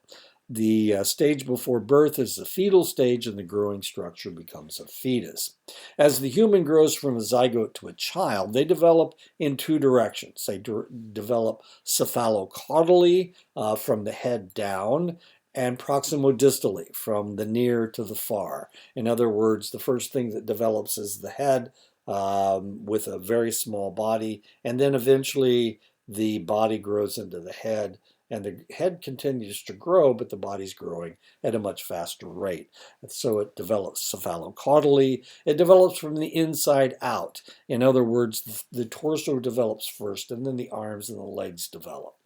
The stage before birth is the fetal stage, and the growing structure becomes a fetus. As the human grows from a zygote to a child, they develop in 2 directions. They develop cephalocaudally from the head down, and proximodistally from the near to the far. In other words, the first thing that develops is the head with a very small body, and then eventually the body grows into the head, and the head continues to grow, but the body's growing at a much faster rate. And so it develops cephalocaudally. It develops from the inside out. In other words, the torso develops first, and then the arms and the legs develop.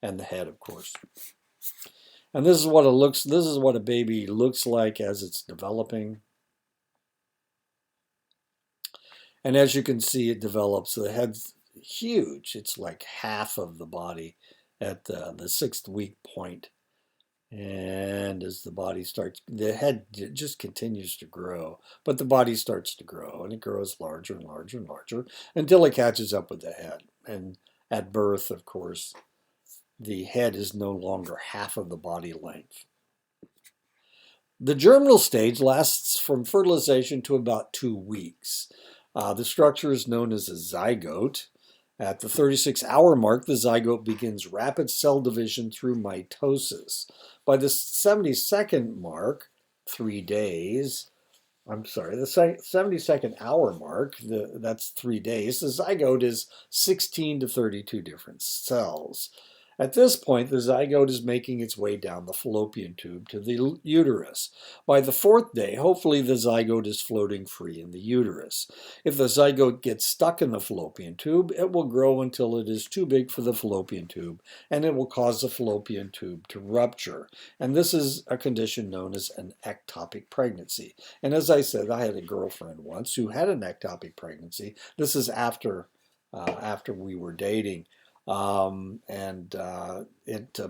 and the head, of course. And this is what it looks. This is what a baby looks like as it's developing. And as you can see, it develops. The head's huge. It's like half of the body at the 6th week point. And as the body starts, the head just continues to grow, but the body starts to grow, and it grows larger and larger and larger until it catches up with the head. And at birth, of course, the head is no longer half of the body length. The germinal stage lasts from fertilization to about 2 weeks. The structure is known as a zygote. At the 36-hour mark, the zygote begins rapid cell division through mitosis. By the 72nd mark, 3 days, I'm sorry, the 72nd hour mark, that's 3 days, the zygote is 16 to 32 different cells. At this point, the zygote is making its way down the fallopian tube to the uterus. By the 4th day, hopefully the zygote is floating free in the uterus. If the zygote gets stuck in the fallopian tube, it will grow until it is too big for the fallopian tube, and it will cause the fallopian tube to rupture. And this is a condition known as an ectopic pregnancy. And as I said, I had a girlfriend once who had an ectopic pregnancy. This is after we were dating. It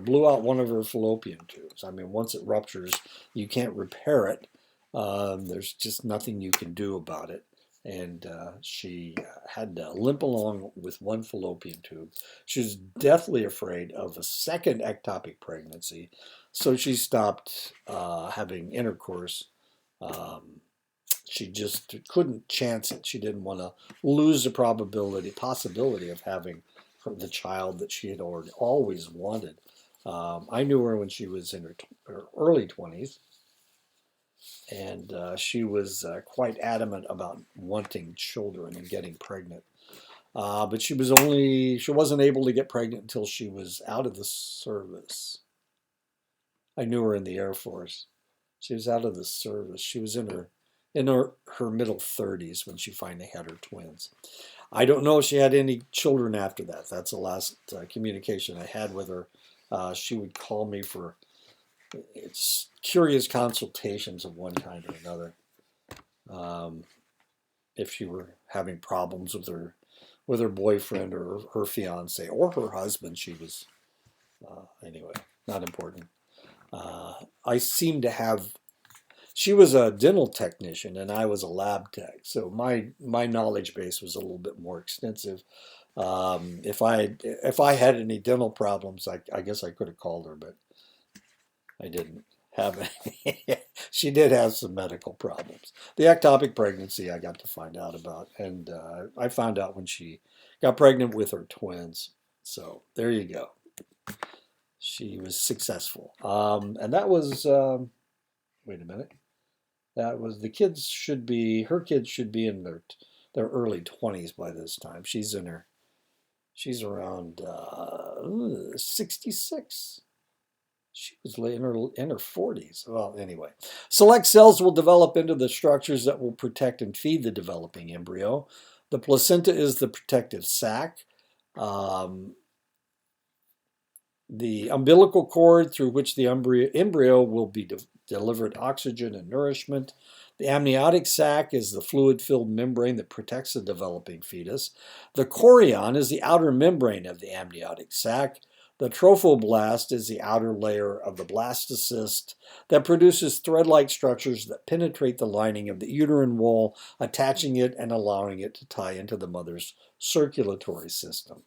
blew out one of her fallopian tubes. I mean, once it ruptures, you can't repair it. There's just nothing you can do about it. And she had to limp along with one fallopian tube. She was deathly afraid of a second ectopic pregnancy, so she stopped having intercourse. She just couldn't chance it. She didn't want to lose the possibility of having the child that she had always wanted. I knew her when she was in her early 20s, and she was quite adamant about wanting children and getting pregnant. But she wasn't able to get pregnant until she was out of the service. I knew her in the Air Force. She was out of the service. She was in her middle 30s when she finally had her twins. I don't know if she had any children after that. That's the last communication I had with her. She would call me for curious consultations of one kind or another. If she were having problems with her boyfriend or her fiance or her husband, she was anyway, not important. I seem to have. She was a dental technician and I was a lab tech, so my knowledge base was a little bit more extensive. If I had any dental problems, I guess I could have called her, but I didn't have any. She did have some medical problems. The ectopic pregnancy I got to find out about, and I found out when she got pregnant with her twins. So there you go. She was successful, and that was. Wait a minute. That was her kids should be in their early 20s by this time. She's around 66. She was in her 40s. Well, anyway, select cells will develop into the structures that will protect and feed the developing embryo. The placenta is the protective sac. The umbilical cord through which the embryo will be delivered oxygen and nourishment. The amniotic sac is the fluid-filled membrane that protects the developing fetus. The chorion is the outer membrane of the amniotic sac. The trophoblast is the outer layer of the blastocyst that produces thread-like structures that penetrate the lining of the uterine wall, attaching it and allowing it to tie into the mother's circulatory system.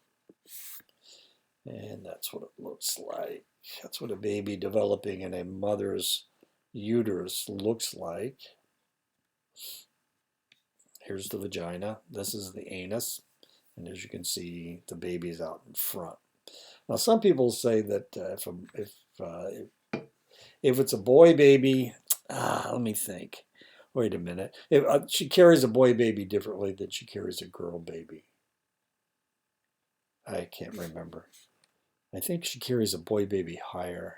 And that's what it looks like. That's what a baby developing in a mother's uterus looks like. Here's the vagina. This is the anus. And as you can see, the baby's out in front. Now, some people say that if it's a boy baby, let me think. Wait a minute. She carries a boy baby differently than she carries a girl baby. I can't remember. I think she carries a boy baby higher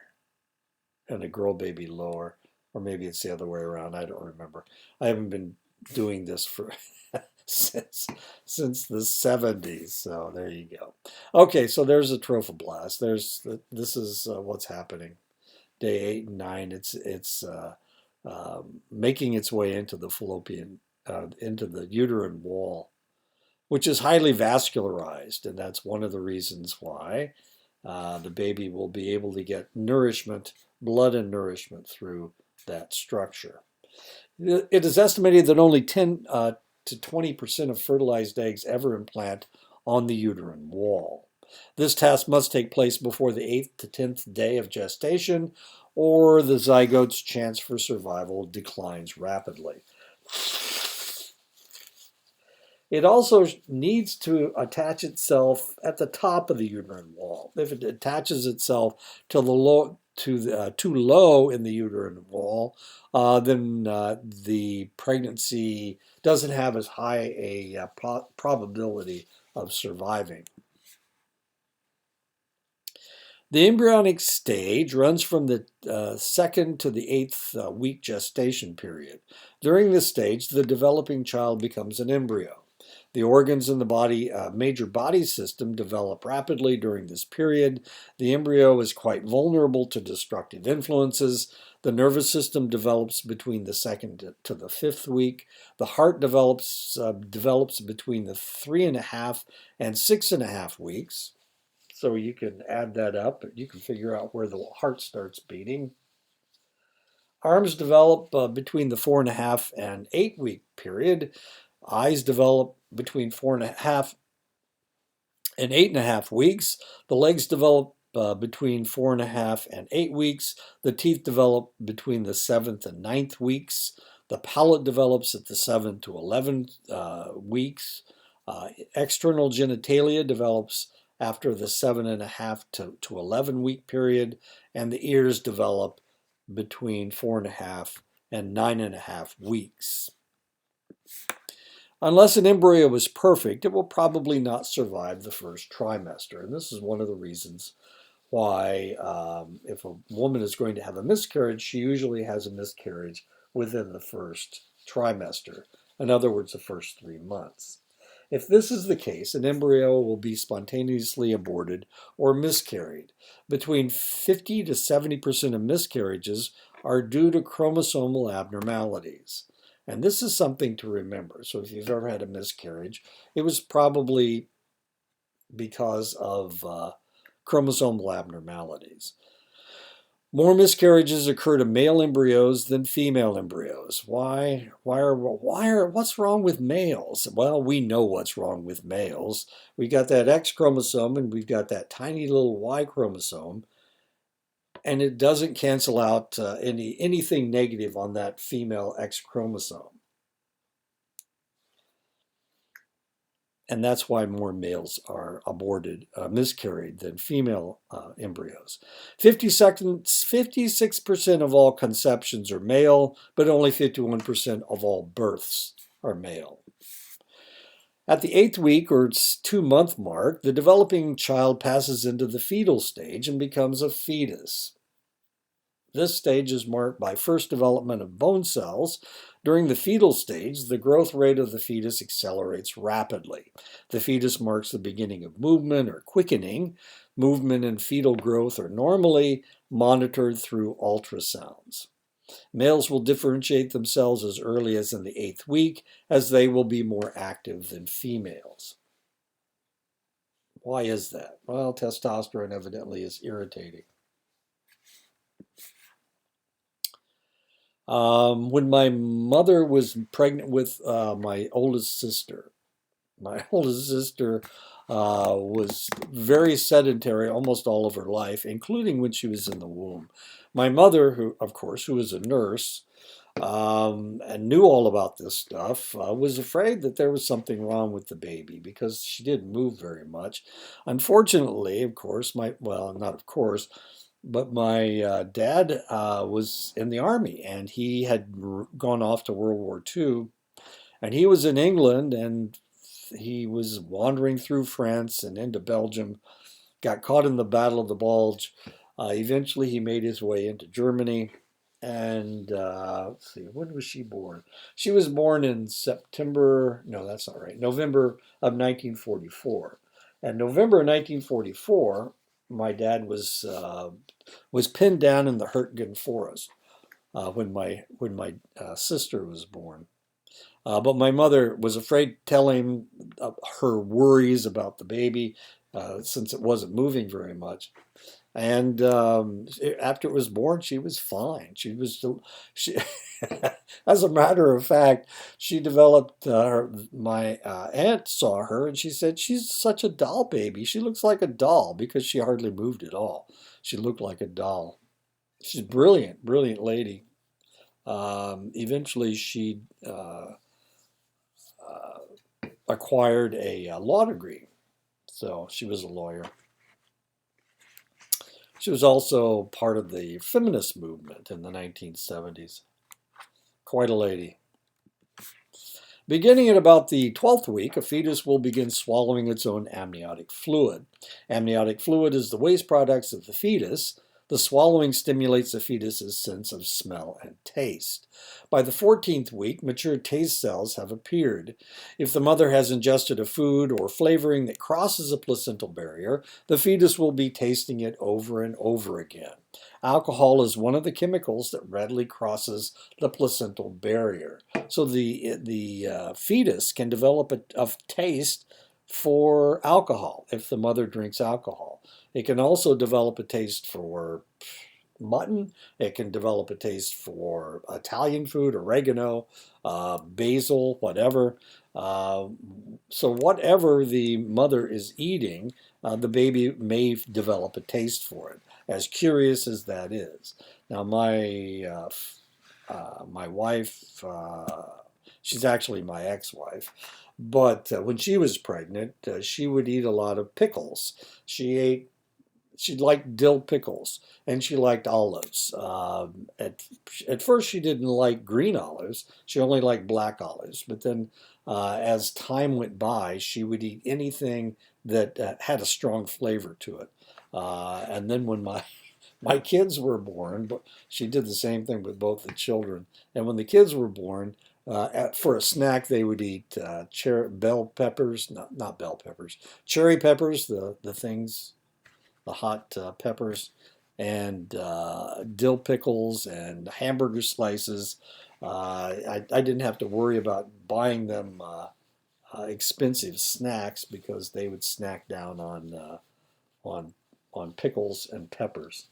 and a girl baby lower, or maybe it's the other way around. I don't remember. I haven't been doing this for since the 70s. So there you go. Okay, so there's a trophoblast. This is what's happening. Day 8 and 9. It's making its way into the fallopian, into the uterine wall, which is highly vascularized, and that's one of the reasons why the baby will be able to get nourishment, blood and nourishment through that structure. It is estimated that only 10 to 20% of fertilized eggs ever implant on the uterine wall. This task must take place before the 8th to 10th day of gestation, or the zygote's chance for survival declines rapidly. It also needs to attach itself at the top of the uterine wall. If it attaches itself to too low in the uterine wall, then the pregnancy doesn't have as high a probability of surviving. The embryonic stage runs from the 2nd to the 8th week gestation period. During this stage, the developing child becomes an embryo. The organs in the body, major body system develop rapidly during this period. The embryo is quite vulnerable to destructive influences. The nervous system develops between the 2nd to the 5th week. The heart develops between the 3.5 and 6.5 weeks. So you can add that up. You can figure out where the heart starts beating. Arms develop between the 4.5 and 8 week period. Eyes develop between 4.5 and 8.5 weeks. The legs develop between 4.5 and 8 weeks. The teeth develop between the 7th and 9th weeks. The palate develops at the 7 to 11 weeks. External genitalia develops after the 7.5 to 11 week period, and the ears develop between 4.5 and 9.5 weeks. Unless an embryo is perfect, it will probably not survive the first trimester. And this is one of the reasons why if a woman is going to have a miscarriage, she usually has a miscarriage within the first trimester. In other words, the first 3 months. If this is the case, an embryo will be spontaneously aborted or miscarried. Between 50 to 70% of miscarriages are due to chromosomal abnormalities. And this is something to remember. So if you've ever had a miscarriage, it was probably because of chromosomal abnormalities. More miscarriages occur to male embryos than female embryos. What's wrong with males? Well, we know what's wrong with males. We got that X chromosome and we've got that tiny little Y chromosome, and it doesn't cancel out anything negative on that female X chromosome. And that's why more males are miscarried than female embryos. 56% of all conceptions are male, but only 51% of all births are male. At the 8th week or 2-month mark, the developing child passes into the fetal stage and becomes a fetus. This stage is marked by first development of bone cells. During the fetal stage, the growth rate of the fetus accelerates rapidly. The fetus marks the beginning of movement or quickening. Movement and fetal growth are normally monitored through ultrasounds. Males will differentiate themselves as early as in the 8th week, as they will be more active than females. Why is that? Well, testosterone evidently is irritating. When my mother was pregnant with my oldest sister was very sedentary almost all of her life, including when she was in the womb. My mother, who was a nurse and knew all about this stuff, was afraid that there was something wrong with the baby because she didn't move very much. Unfortunately, but my dad was in the army, and he had gone off to World War II, and he was in England, and he was wandering through France and into Belgium, got caught in the Battle of the Bulge. Eventually, he made his way into Germany, And let's see, when was she born? She was born in September. No, that's not right. November of 1944. And November of 1944, my dad was pinned down in the Hurtgen Forest when my sister was born. But my mother was afraid to tell him her worries about the baby since it wasn't moving very much. And after it was born, she was fine. She, as a matter of fact, she developed. My aunt saw her, and she said she's such a doll baby. She looks like a doll because she hardly moved at all. She looked like a doll. She's brilliant, brilliant lady. Eventually, she acquired a law degree, so she was a lawyer. She was also part of the feminist movement in the 1970s. Quite a lady. Beginning at about the 12th week, a fetus will begin swallowing its own amniotic fluid. Amniotic fluid is the waste products of the fetus. The swallowing stimulates the fetus's sense of smell and taste. By the 14th week, mature taste cells have appeared. If the mother has ingested a food or flavoring that crosses a placental barrier, the fetus will be tasting it over and over again. Alcohol is one of the chemicals that readily crosses the placental barrier. So the fetus can develop a taste for alcohol if the mother drinks alcohol. It can also develop a taste for mutton. It can develop a taste for Italian food, oregano, basil, whatever. Uh, so whatever the mother is eating, the baby may develop a taste for it. As curious as that is. Now my wife, she's actually my ex-wife, but when she was pregnant, she would eat a lot of pickles. She liked dill pickles and she liked olives. At first, she didn't like green olives. She only liked black olives. But then, as time went by, she would eat anything that had a strong flavor to it. And then when my kids were born, but she did the same thing with both the children. And when the kids were born, for a snack, they would eat bell peppers, not bell peppers, cherry peppers, the things, the hot peppers, and dill pickles and hamburger slices. I didn't have to worry about buying them expensive snacks because they would snack down on on pickles and peppers,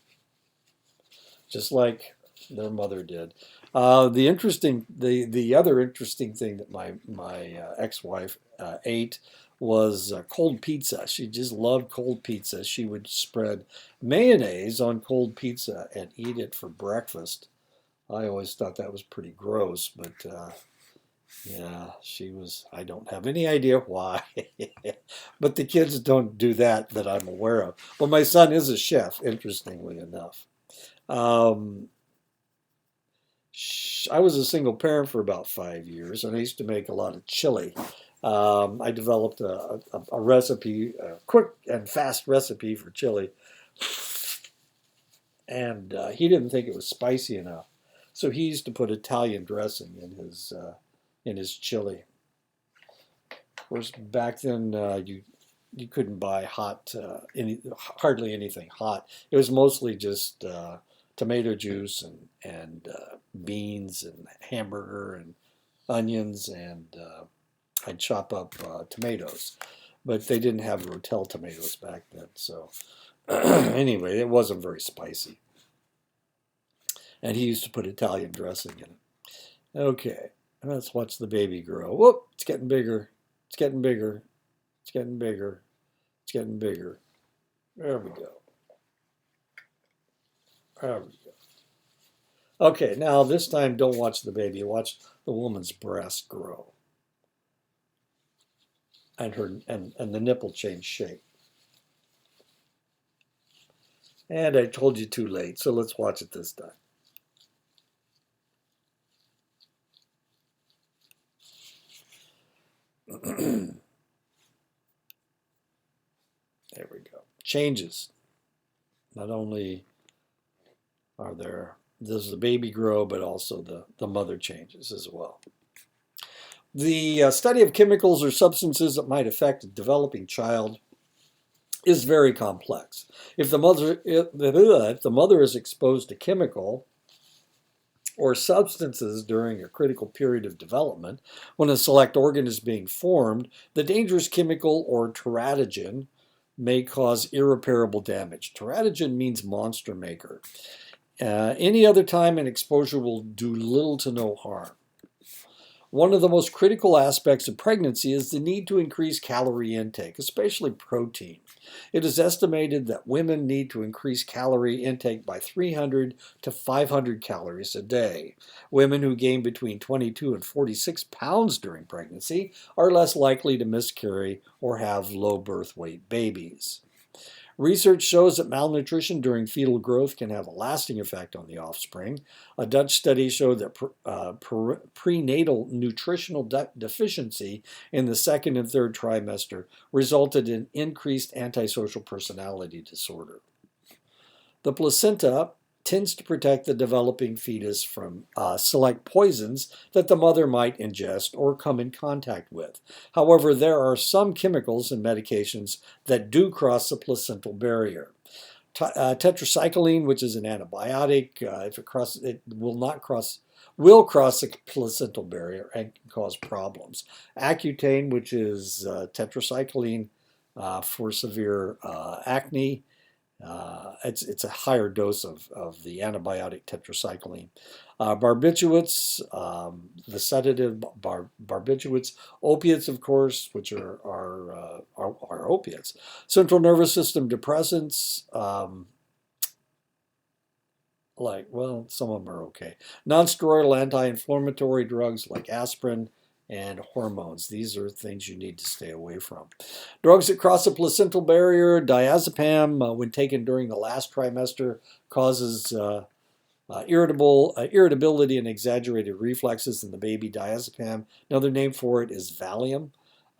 just like their mother did. The other interesting thing that my ex-wife ate was cold pizza. She just loved cold pizza. She would spread mayonnaise on cold pizza and eat it for breakfast. I always thought that was pretty gross, but yeah, she was. I don't have any idea why, but the kids don't do that I'm aware of. But my son is a chef, interestingly enough. Um, I was a single parent for about 5 years, and I used to make a lot of chili. I developed a recipe, a quick and fast recipe for chili, and he didn't think it was spicy enough, so he used to put Italian dressing in his chili. Of course, back then you couldn't buy hardly anything hot. It was mostly just tomato juice and beans and hamburger and onions, and I'd chop up tomatoes, but they didn't have Rotel tomatoes back then. So anyway, it wasn't very spicy, and he used to put Italian dressing in it. Okay, let's watch the baby grow. Whoop! It's getting bigger. It's getting bigger. It's getting bigger. It's getting bigger. There we go. There we go. Okay, now this time don't watch the baby. Watch the woman's breast grow and the nipple change shape. And I told you too late, so let's watch it this time. There we go. Changes. Not only are there does the baby grow, but also the mother changes as well. The study of chemicals or substances that might affect a developing child is very complex. If the mother is exposed to chemical or substances during a critical period of development, when a select organ is being formed, the dangerous chemical or teratogen may cause irreparable damage. Teratogen means monster maker. Any other time an exposure will do little to no harm. One of the most critical aspects of pregnancy is the need to increase calorie intake, especially protein. It is estimated that women need to increase calorie intake by 300 to 500 calories a day. Women who gain between 22 and 46 pounds during pregnancy are less likely to miscarry or have low birth weight babies. Research shows that malnutrition during fetal growth can have a lasting effect on the offspring. A Dutch study showed that prenatal nutritional deficiency in the second and third trimester resulted in increased antisocial personality disorder. The placenta tends to protect the developing fetus from select poisons that the mother might ingest or come in contact with. However, there are some chemicals and medications that do cross the placental barrier. Tetracycline, which is an antibiotic, if it crosses, it will cross the placental barrier and can cause problems. Accutane, which is tetracycline for severe acne. It's a higher dose of the antibiotic tetracycline. Barbiturates, the sedative barbiturates, opiates, of course, which are opiates. Central nervous system depressants, some of them are okay. Non-steroidal anti-inflammatory drugs like aspirin and hormones. These are things you need to stay away from. Drugs that cross the placental barrier, diazepam, when taken during the last trimester, causes irritability and exaggerated reflexes in the baby. Diazepam, another name for it is Valium.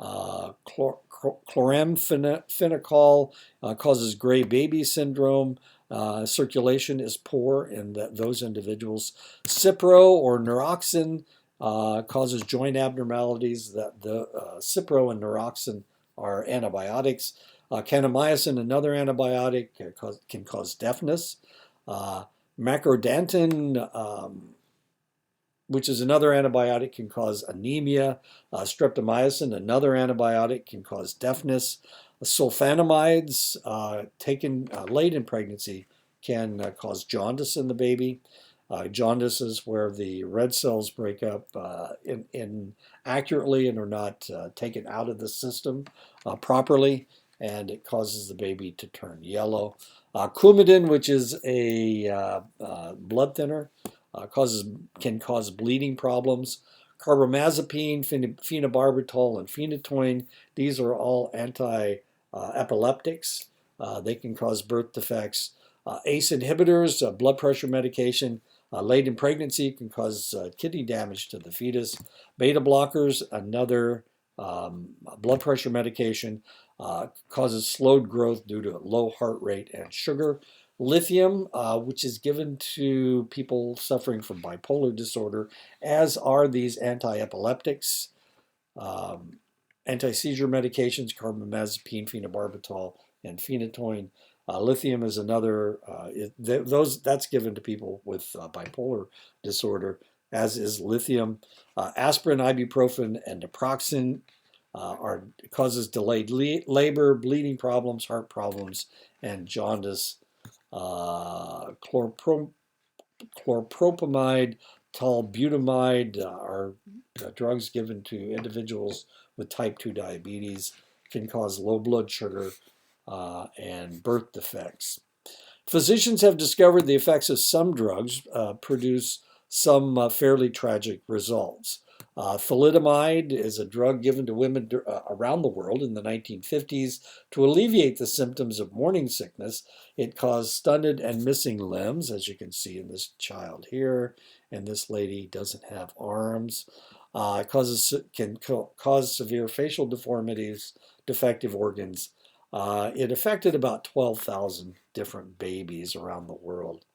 Chloramphenicol causes gray baby syndrome. Circulation is poor in those individuals. Cipro or Neuroxin causes joint abnormalities. The Cipro and Neuroxin are antibiotics. Kanamycin, another antibiotic, can cause deafness. Macrodantin, which is another antibiotic, can cause anemia. Streptomycin, another antibiotic, can cause deafness. Sulfonamides, taken late in pregnancy, can cause jaundice in the baby. Jaundice is where the red cells break up inaccurately and are not taken out of the system properly, and it causes the baby to turn yellow. Coumadin, which is a blood thinner, can cause bleeding problems. Carbamazepine, phenobarbital, and phenytoin, these are all anti-epileptics. They can cause birth defects. ACE inhibitors, blood pressure medication, late in pregnancy can cause kidney damage to the fetus. Beta blockers, another blood pressure medication, causes slowed growth due to low heart rate and sugar. Lithium, which is given to people suffering from bipolar disorder, as are these anti-epileptics, anti-seizure medications, carbamazepine, phenobarbital, and phenytoin. Lithium is another, that's given to people with bipolar disorder, as is lithium. Aspirin, ibuprofen, and naproxen causes delayed labor, bleeding problems, heart problems, and jaundice. Chloropropamide, tolbutamide are drugs given to individuals with type 2 diabetes, can cause low blood sugar and birth defects. Physicians have discovered the effects of some drugs produce some fairly tragic results. Thalidomide is a drug given to women around the world in the 1950s to alleviate the symptoms of morning sickness. It caused stunted and missing limbs, as you can see in this child here, and this lady doesn't have arms. It can cause severe facial deformities, defective organs. It affected about 12,000 different babies around the world.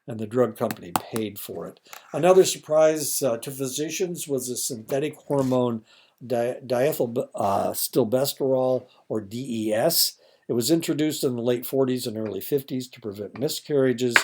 and the drug company paid for it. Another surprise to physicians was the synthetic hormone diethylstilbestrol, or DES. It was introduced in the late 40s and early 50s to prevent miscarriages.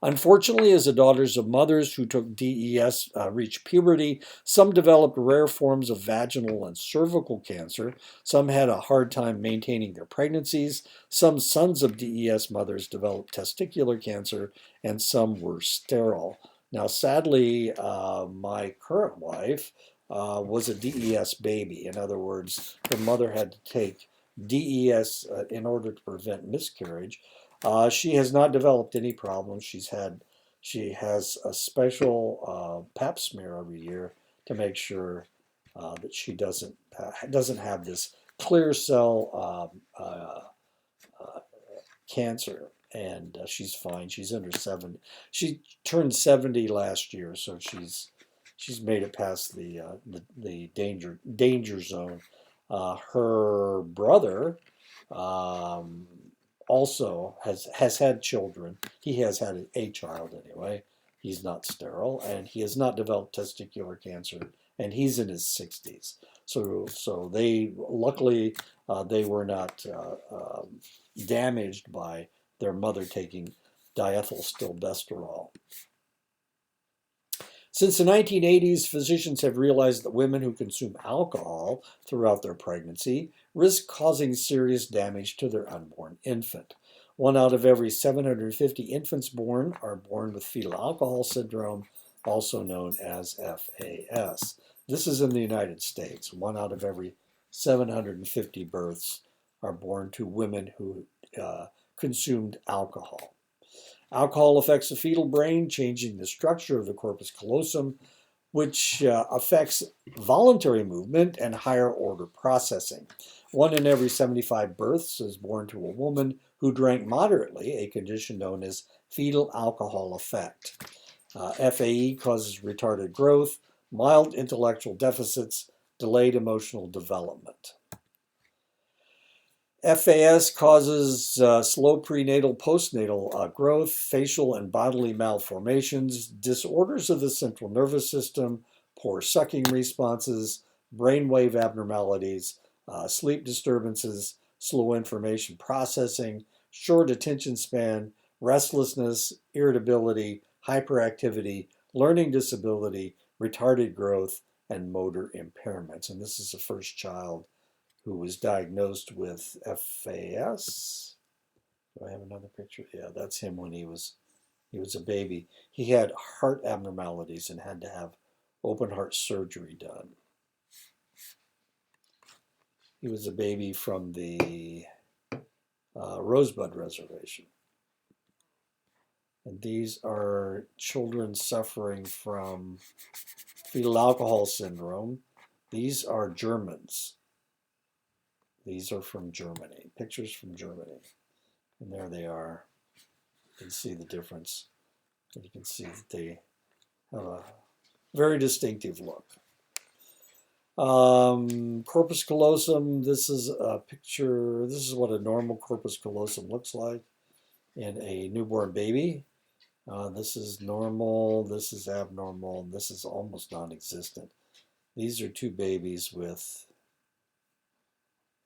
Unfortunately, as the daughters of mothers who took DES reached puberty, some developed rare forms of vaginal and cervical cancer. Some had a hard time maintaining their pregnancies. Some sons of DES mothers developed testicular cancer, and some were sterile. Now, sadly, my current wife was a DES baby. In other words, her mother had to take DES in order to prevent miscarriage. She has not developed any problems. She has a special Pap smear every year to make sure that she doesn't have this clear cell cancer, and she's fine. She's in her 70. She turned 70 last year, so she's made it past the danger zone. Her brother um, also has had children. He has had a child anyway. He's not sterile, and he has not developed testicular cancer, and he's in his 60s. So they luckily they were not damaged by their mother taking diethylstilbestrol. Since the 1980s, physicians have realized that women who consume alcohol throughout their pregnancy risk causing serious damage to their unborn infant. 1 out of every 750 infants born are born with fetal alcohol syndrome, also known as FAS. This is in the United States. 1 out of every 750 births are born to women who consumed alcohol. Alcohol affects the fetal brain, changing the structure of the corpus callosum, which affects voluntary movement and higher order processing. 1 in every 75 births is born to a woman who drank moderately, a condition known as fetal alcohol effect. FAE causes retarded growth, mild intellectual deficits, delayed emotional development. FAS causes slow prenatal, postnatal growth, facial and bodily malformations, disorders of the central nervous system, poor sucking responses, brainwave abnormalities, sleep disturbances, slow information processing, short attention span, restlessness, irritability, hyperactivity, learning disability, retarded growth, and motor impairments. And this is the first child who was diagnosed with FAS. Do I have another picture? Yeah, that's him when he was a baby. He had heart abnormalities and had to have open heart surgery done. He was a baby from the Rosebud Reservation. And these are children suffering from fetal alcohol syndrome. These are Germans. These are from Germany, pictures from Germany. And there they are. You can see the difference. You can see that they have a very distinctive look. Corpus callosum, this is a picture, this is what a normal corpus callosum looks like in a newborn baby. This is normal, this is abnormal, and this is almost non-existent. These are two babies with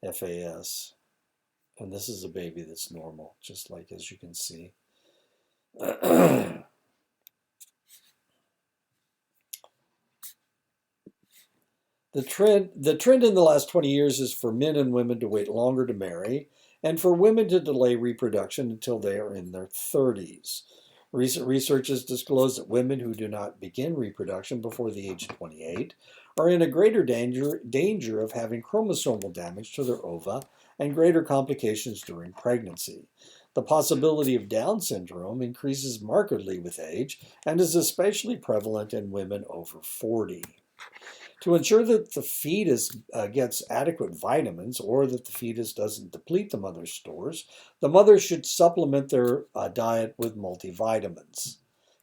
FAS, and this is a baby that's normal, just like as you can see. The trend in the last 20 years is for men and women to wait longer to marry, and for women to delay reproduction until they are in their 30s. Recent research has disclosed that women who do not begin reproduction before the age of 28 are in a greater danger of having chromosomal damage to their ova and greater complications during pregnancy. The possibility of Down syndrome increases markedly with age and is especially prevalent in women over 40. To ensure that the fetus gets adequate vitamins or that the fetus doesn't deplete the mother's stores, the mother should supplement their diet with multivitamins.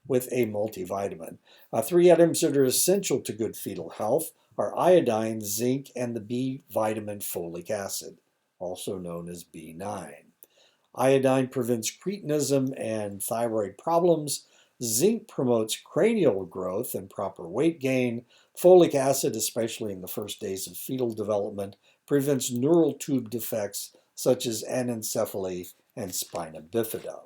With a multivitamin. 3 items that are essential to good fetal health are iodine, zinc, and the B vitamin folic acid, also known as B9. Iodine prevents cretinism and thyroid problems. Zinc promotes cranial growth and proper weight gain. Folic acid, especially in the first days of fetal development, prevents neural tube defects such as anencephaly and spina bifida.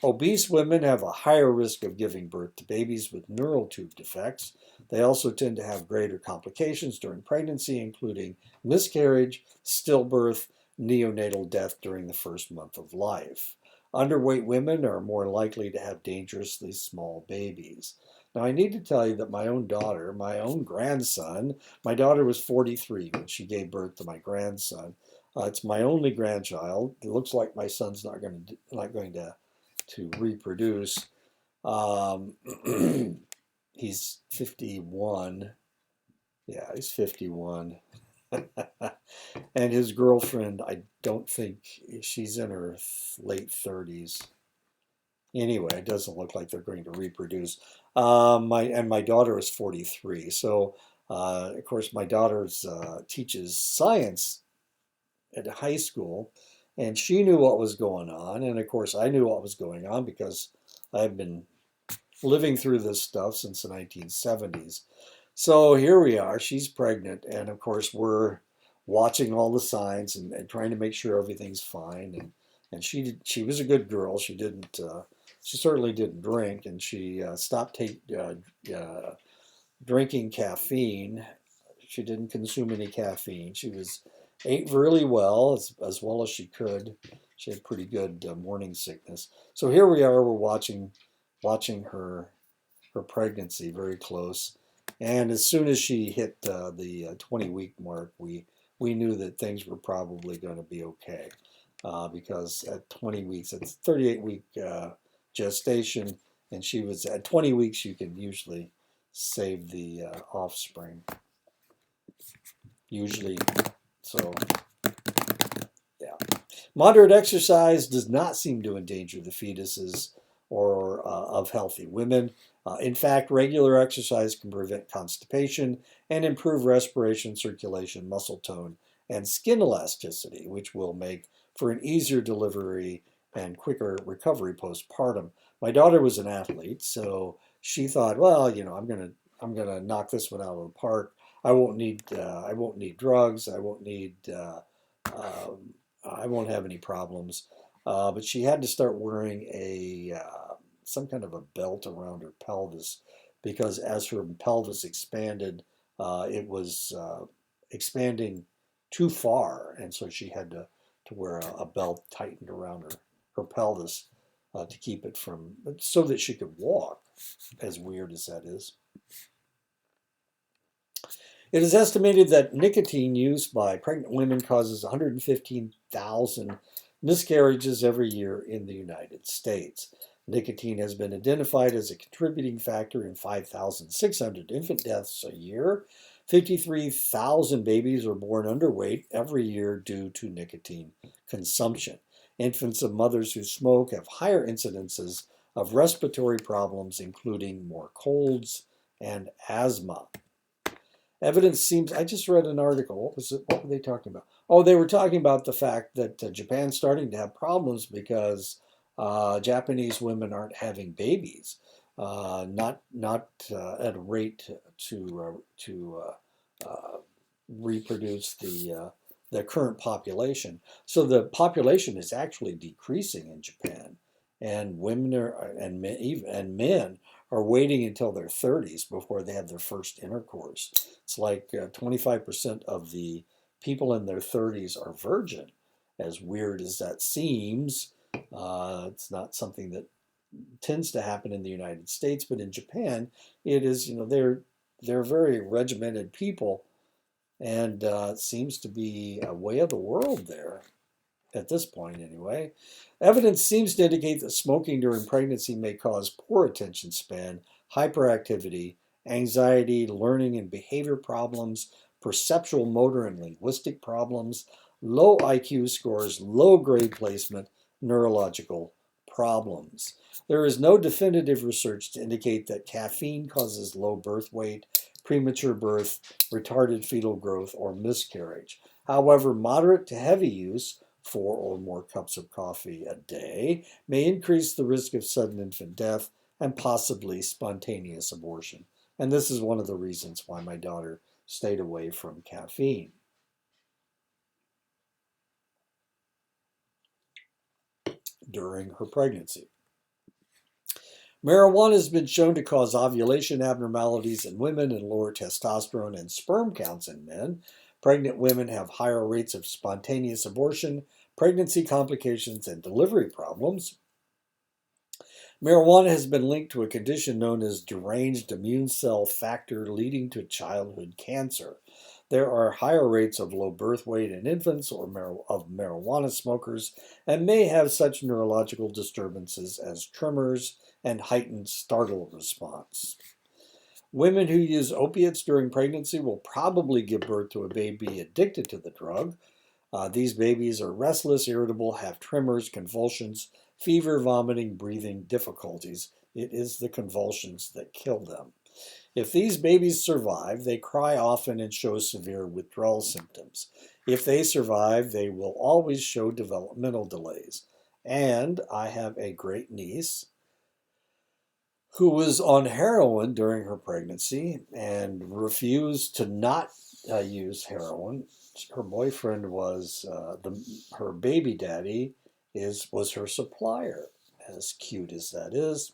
Obese women have a higher risk of giving birth to babies with neural tube defects. They also tend to have greater complications during pregnancy, including miscarriage, stillbirth, neonatal death during the first month of life. Underweight women are more likely to have dangerously small babies. Now, I need to tell you that my own daughter, my own grandson, my daughter was 43 when she gave birth to my grandson. It's my only grandchild. It looks like my son's not going to reproduce. Um, he's 51. Yeah, he's 51. And his girlfriend, I don't think she's in her late 30s. Anyway, it doesn't look like they're going to reproduce. My daughter is 43. So, of course, my daughter teaches science at high school, and she knew what was going on. And of course, I knew what was going on because I've been living through this stuff since the 1970s. So here we are. She's pregnant, and of course, we're watching all the signs and trying to make sure everything's fine. And she was a good girl. She certainly didn't drink, and she stopped drinking caffeine. She didn't consume any caffeine. She ate really well, as well as she could. She had pretty good morning sickness. So here we are. We're watching her pregnancy very close. And as soon as she hit the 20-week mark, we knew that things were probably going to be okay, because at 20 weeks, it's 38-week gestation, and she was at 20 weeks. You can usually save the offspring. Usually, so yeah. Moderate exercise does not seem to endanger the fetuses or of healthy women. In fact, regular exercise can prevent constipation and improve respiration, circulation, muscle tone, and skin elasticity, which will make for an easier delivery and quicker recovery postpartum. My daughter was an athlete, so she thought, well, I'm gonna knock this one out of the park. I won't need drugs. I won't have any problems. But she had to start wearing some kind of a belt around her pelvis, because as her pelvis expanded, it was expanding too far, and so she had to wear a belt tightened around her pelvis to keep it so that she could walk, as weird as that is. It is estimated that nicotine use by pregnant women causes 115,000 miscarriages every year in the United States. Nicotine has been identified as a contributing factor in 5,600 infant deaths a year. 53,000 babies are born underweight every year due to nicotine consumption. Infants of mothers who smoke have higher incidences of respiratory problems, including more colds and asthma. Evidence seems, I just read an article. What were they talking about? Oh, they were talking about the fact that Japan's starting to have problems because Japanese women aren't having babies, not at a rate to reproduce the current population. So the population is actually decreasing in Japan, and men are waiting until their 30s before they have their first intercourse. It's like 25% of the people in their 30s are virgin. As weird as that seems, it's not something that tends to happen in the United States, but in Japan, it is. They're very regimented people, and it seems to be a way of the world there at this point anyway. Evidence seems to indicate that smoking during pregnancy may cause poor attention span, hyperactivity, anxiety, learning and behavior problems, perceptual, motor, and linguistic problems, low IQ scores, low grade placement, neurological problems. There is no definitive research to indicate that caffeine causes low birth weight, premature birth, retarded fetal growth, or miscarriage. However, moderate to heavy use 4 or more cups of coffee a day may increase the risk of sudden infant death and possibly spontaneous abortion. And this is one of the reasons why my daughter stayed away from caffeine. During her pregnancy. Marijuana has been shown to cause ovulation abnormalities in women and lower testosterone and sperm counts in men. Pregnant women have higher rates of spontaneous abortion, pregnancy complications, and delivery problems. Marijuana has been linked to a condition known as deranged immune cell factor leading to childhood cancer. There are higher rates of low birth weight in infants or of marijuana smokers and may have such neurological disturbances as tremors and heightened startle response. Women who use opiates during pregnancy will probably give birth to a baby addicted to the drug. These babies are restless, irritable, have tremors, convulsions, fever, vomiting, breathing difficulties. It is the convulsions that kill them. If these babies survive, they cry often and show severe withdrawal symptoms. If they survive, they will always show developmental delays. And I have a great niece who was on heroin during her pregnancy and refused to not use heroin. Her boyfriend was her baby daddy was her supplier. As cute as that is.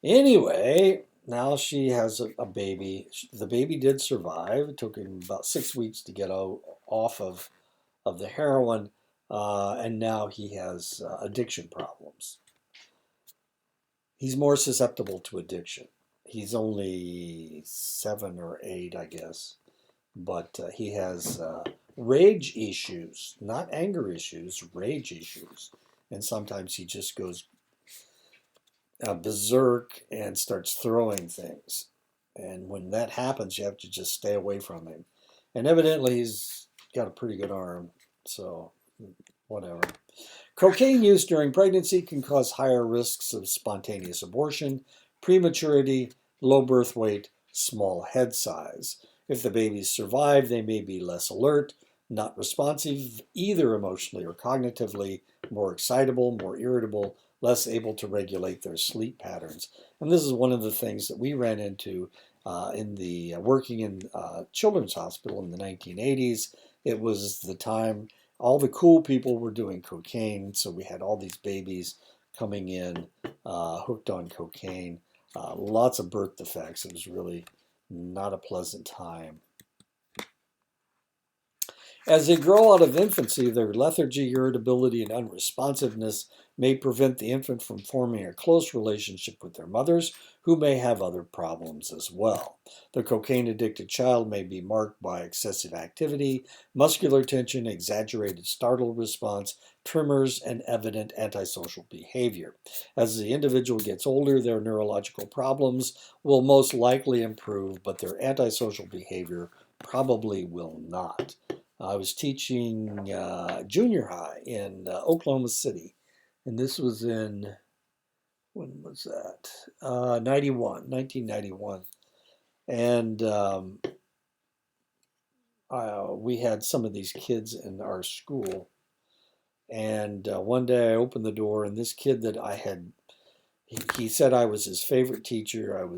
Anyway, now she has a baby. The baby did survive. It took him about 6 weeks to get off of the heroin, and now he has addiction problems. He's more susceptible to addiction. He's only 7 or 8, I guess, but he has rage issues, not anger issues, rage issues, and sometimes he just goes berserk and starts throwing things. And when that happens, you have to just stay away from him. And evidently, he's got a pretty good arm, so whatever. Cocaine use during pregnancy can cause higher risks of spontaneous abortion, prematurity, low birth weight, small head size. If the babies survive, they may be less alert, not responsive either emotionally or cognitively, more excitable, more irritable, less able to regulate their sleep patterns. And this is one of the things that we ran into in the working in Children's Hospital in the 1980s. It was the time all the cool people were doing cocaine, so we had all these babies coming in hooked on cocaine. Lots of birth defects. It was really not a pleasant time. As they grow out of infancy, their lethargy, irritability, and unresponsiveness may prevent the infant from forming a close relationship with their mothers, who may have other problems as well. The cocaine-addicted child may be marked by excessive activity, muscular tension, exaggerated startle response, tremors, and evident antisocial behavior. As the individual gets older, their neurological problems will most likely improve, but their antisocial behavior probably will not. I was teaching junior high in Oklahoma City, and this was in, when was that? 1991. And we had some of these kids in our school. And one day I opened the door, and this kid that he said I was his favorite teacher.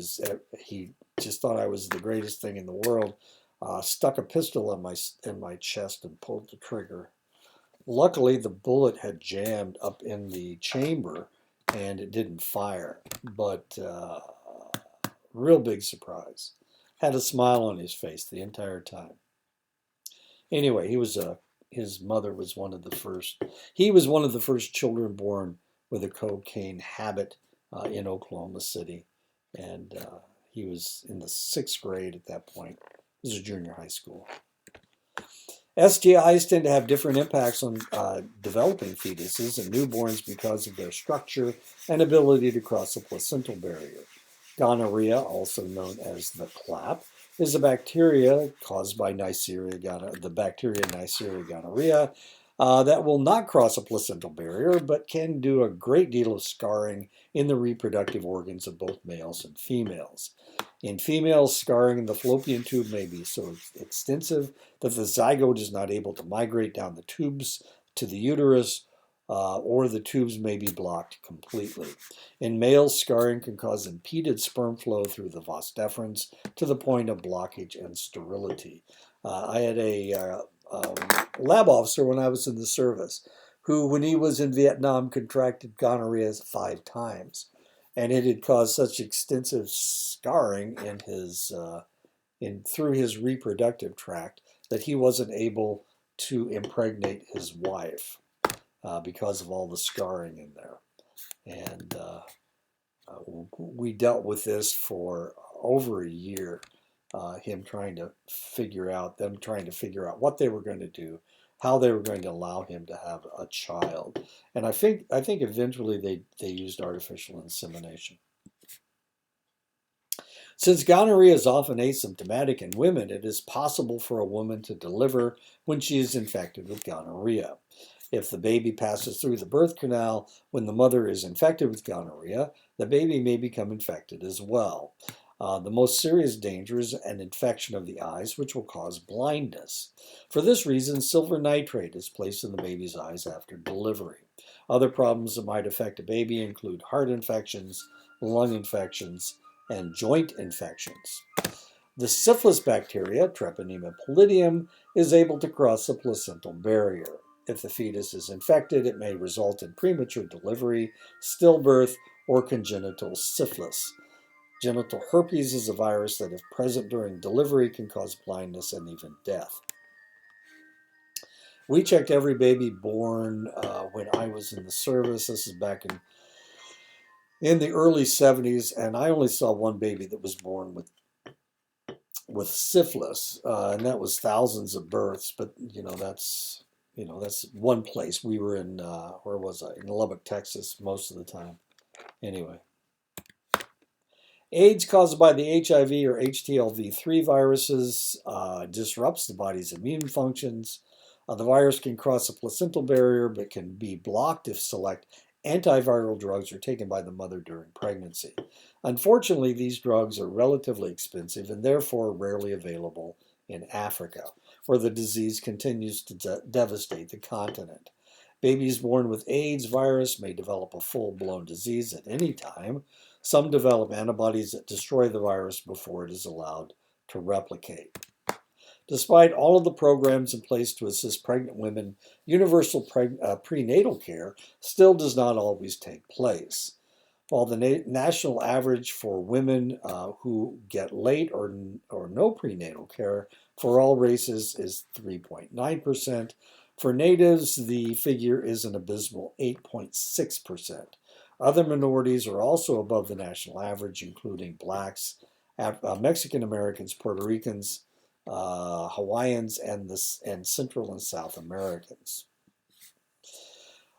He just thought I was the greatest thing in the world. Stuck a pistol in my chest and pulled the trigger. Luckily, the bullet had jammed up in the chamber and it didn't fire. But real big surprise. Had a smile on his face the entire time. Anyway, his mother was one of the first. He was one of the first children born with a cocaine habit in Oklahoma City, and he was in the 6th grade at that point. This is junior high school. STIs tend to have different impacts on developing fetuses and newborns because of their structure and ability to cross the placental barrier. Gonorrhea, also known as the clap, is a bacteria caused by the bacteria Neisseria gonorrhea. that will not cross a placental barrier, but can do a great deal of scarring in the reproductive organs of both males and females. In females, scarring in the fallopian tube may be so extensive that the zygote is not able to migrate down the tubes to the uterus, or the tubes may be blocked completely. In males, scarring can cause impeded sperm flow through the vas deferens to the point of blockage and sterility. I had a lab officer when I was in the service who, when he was in Vietnam, contracted gonorrhea 5 times, and it had caused such extensive scarring in his through his reproductive tract that he wasn't able to impregnate his wife because of all the scarring in there. And we dealt with this for over a year. Them trying to figure out what they were going to do, how they were going to allow him to have a child. And I think eventually they used artificial insemination. Since gonorrhea is often asymptomatic in women, it is possible for a woman to deliver when she is infected with gonorrhea. If the baby passes through the birth canal when the mother is infected with gonorrhea, the baby may become infected as well. The most serious danger is an infection of the eyes, which will cause blindness. For this reason, silver nitrate is placed in the baby's eyes after delivery. Other problems that might affect a baby include heart infections, lung infections, and joint infections. The syphilis bacteria, Treponema pallidum, is able to cross the placental barrier. If the fetus is infected, it may result in premature delivery, stillbirth, or congenital syphilis. Genital herpes is a virus that, if present during delivery, can cause blindness and even death. We checked every baby born when I was in the service. This is back in the early 70s, and I only saw one baby that was born with syphilis, and that was thousands of births. But that's one place. We were in where was I? In Lubbock, Texas, most of the time. Anyway. AIDS caused by the HIV or HTLV3 viruses disrupts the body's immune functions. The virus can cross a placental barrier but can be blocked if select antiviral drugs are taken by the mother during pregnancy. Unfortunately, these drugs are relatively expensive and therefore rarely available in Africa, where the disease continues to devastate the continent. Babies born with AIDS virus may develop a full-blown disease at any time. Some develop antibodies that destroy the virus before it is allowed to replicate. Despite all of the programs in place to assist pregnant women, universal prenatal care still does not always take place. While the national average for women who get late or no prenatal care for all races is 3.9%, for natives the figure is an abysmal 8.6%. Other minorities are also above the national average, including blacks, Mexican Americans, Puerto Ricans, Hawaiians, and Central and South Americans.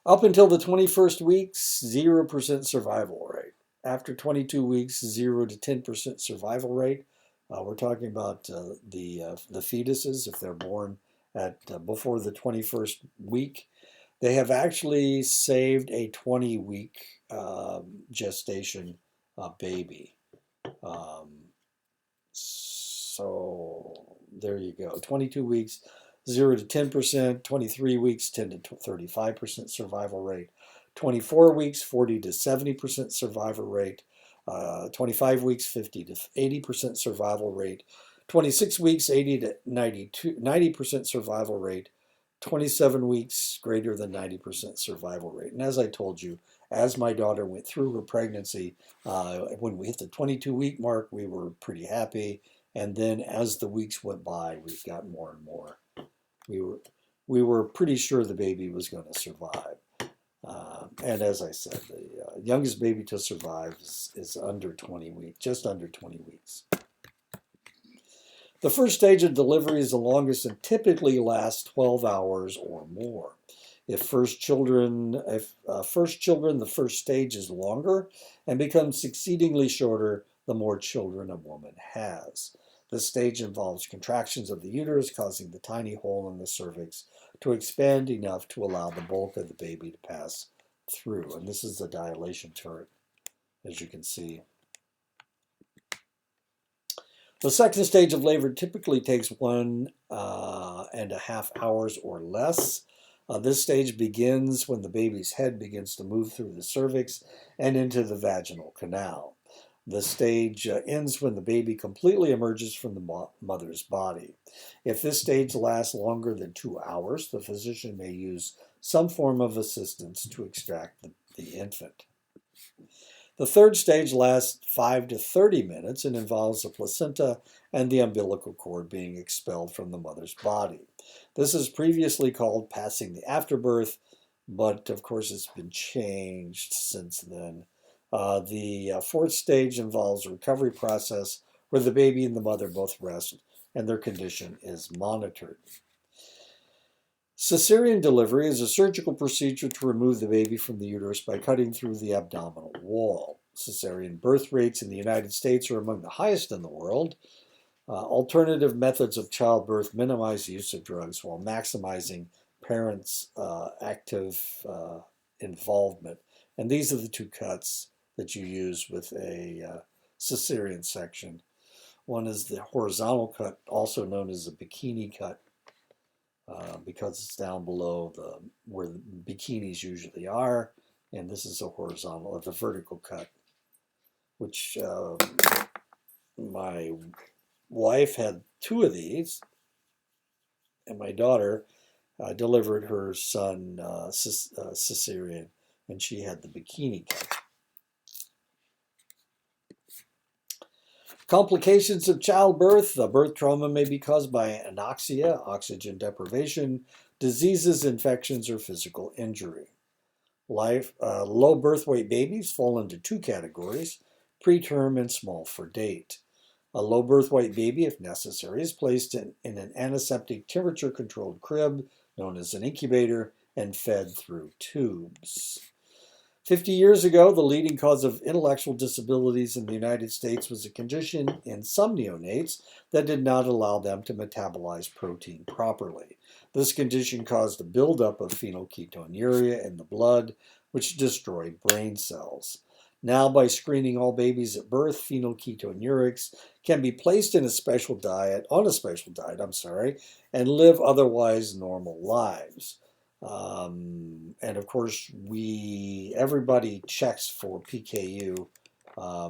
Up until the 21st weeks, 0% survival rate. After 22 weeks, 0 to 10% survival rate. We're talking about the fetuses, if they're born at before the 21st week. They have actually saved a 20-week gestation baby. So there you go. 22 weeks, 0 to 10%, 23 weeks, 10 to 35% survival rate, 24 weeks, 40 to 70% survival rate, 25 weeks, 50 to 80% survival rate, 26 weeks, 80 to 90% survival rate, 27 weeks, greater than 90% survival rate. And as I told you, as my daughter went through her pregnancy, when we hit the 22-week mark, we were pretty happy. And then as the weeks went by, we've got more and more. We were pretty sure the baby was going to survive. And as I said, the youngest baby to survive is under 20 weeks, just under 20 weeks. The first stage of delivery is the longest and typically lasts 12 hours or more. If first children, the first stage is longer and becomes exceedingly shorter the more children a woman has. This stage involves contractions of the uterus, causing the tiny hole in the cervix to expand enough to allow the bulk of the baby to pass through. And this is the dilation chart, as you can see. The second stage of labor typically takes 1.5 hours or less. This stage begins when the baby's head begins to move through the cervix and into the vaginal canal. The stage ends when the baby completely emerges from the mother's body. If this stage lasts longer than 2 hours, the physician may use some form of assistance to extract the infant. The third stage lasts 5 to 30 minutes and involves the placenta and the umbilical cord being expelled from the mother's body. This is previously called passing the afterbirth, but of course it's been changed since then. The fourth stage involves a recovery process where the baby and the mother both rest and their condition is monitored. Cesarean delivery is a surgical procedure to remove the baby from the uterus by cutting through the abdominal wall. Cesarean birth rates in the United States are among the highest in the world. Alternative methods of childbirth minimize the use of drugs while maximizing parents' active involvement. And these are the two cuts that you use with a cesarean section. One is the horizontal cut, also known as the bikini cut, because it's down below where the bikinis usually are, and this is a horizontal, or the vertical cut, which my wife had 2 of these, and my daughter delivered her son cesarean, and she had the bikini cut. Complications of childbirth. Birth trauma may be caused by anoxia, oxygen deprivation, diseases, infections, or physical injury. Low birth weight babies fall into 2 categories, preterm and small for date. A low birth weight baby, if necessary, is placed in an antiseptic temperature-controlled crib, known as an incubator, and fed through tubes. 50 years ago, the leading cause of intellectual disabilities in the United States was a condition in some neonates that did not allow them to metabolize protein properly. This condition caused a buildup of phenylketonuria in the blood, which destroyed brain cells. Now, by screening all babies at birth, phenylketonurics can be placed on a special diet, and live otherwise normal lives. And of course, everybody checks for PKU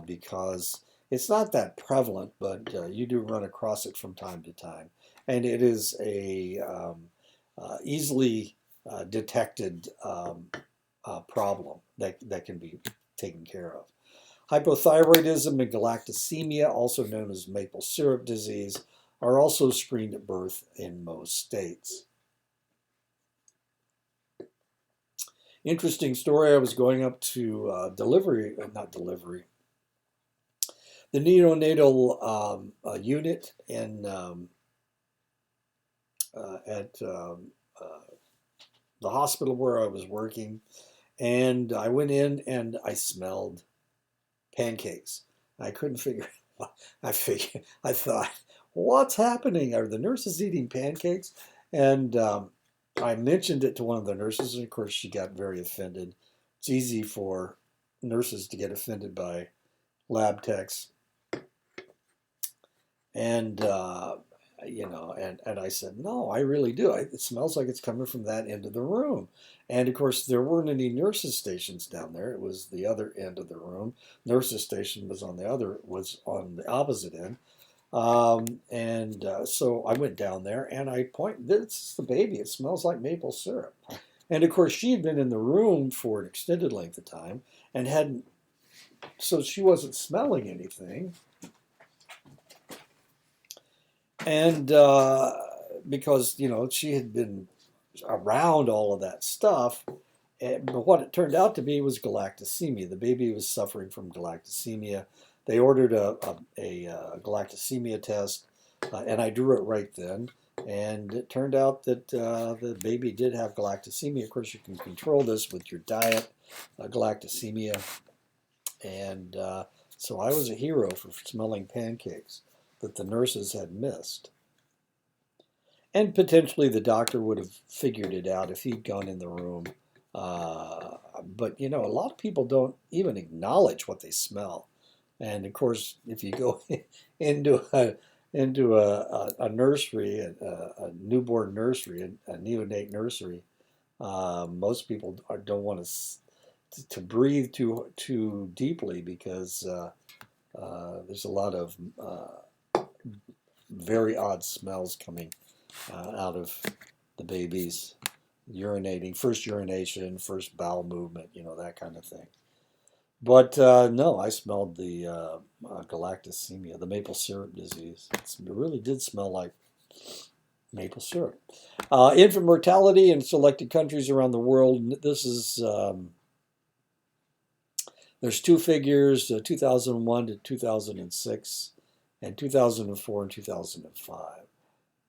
because it's not that prevalent, but you do run across it from time to time, and it is a easily detected problem that can be taken care of. Hypothyroidism and galactosemia, also known as maple syrup disease, are also screened at birth in most states. Interesting story. I was going up to the neonatal unit at the hospital where I was working, and I went in and I smelled pancakes. I couldn't figure it out. I thought, what's happening? Are the nurses eating pancakes? And I mentioned it to one of the nurses, and of course she got very offended. It's easy for nurses to get offended by lab techs. And, and I said, no, I really do. It smells like it's coming from that end of the room. And of course, there weren't any nurses stations down there. It was the other end of the room. Nurses station was on the opposite end. So I went down there and I pointed, this is the baby. It smells like maple syrup. And of course, she had been in the room for an extended length of time and so she wasn't smelling anything. And because, she had been around all of that stuff, but what it turned out to be was galactosemia. The baby was suffering from galactosemia. They ordered a galactosemia test, and I drew it right then. And it turned out that the baby did have galactosemia. Of course, you can control this with your diet, galactosemia. And so I was a hero for smelling pancakes. that the nurses had missed. And potentially the doctor would have figured it out if he'd gone in the room. But a lot of people don't even acknowledge what they smell. And of course, if you go into a nursery, a newborn nursery, a neonate nursery, most people don't want to breathe too deeply because there's a lot of very odd smells coming out of the babies urinating, first urination, first bowel movement, that kind of thing. But no, I smelled the galactosemia, the maple syrup disease. It really did smell like maple syrup. Infant mortality in selected countries around the world. This is there's two figures: 2001 to 2006, and 2004 and 2005.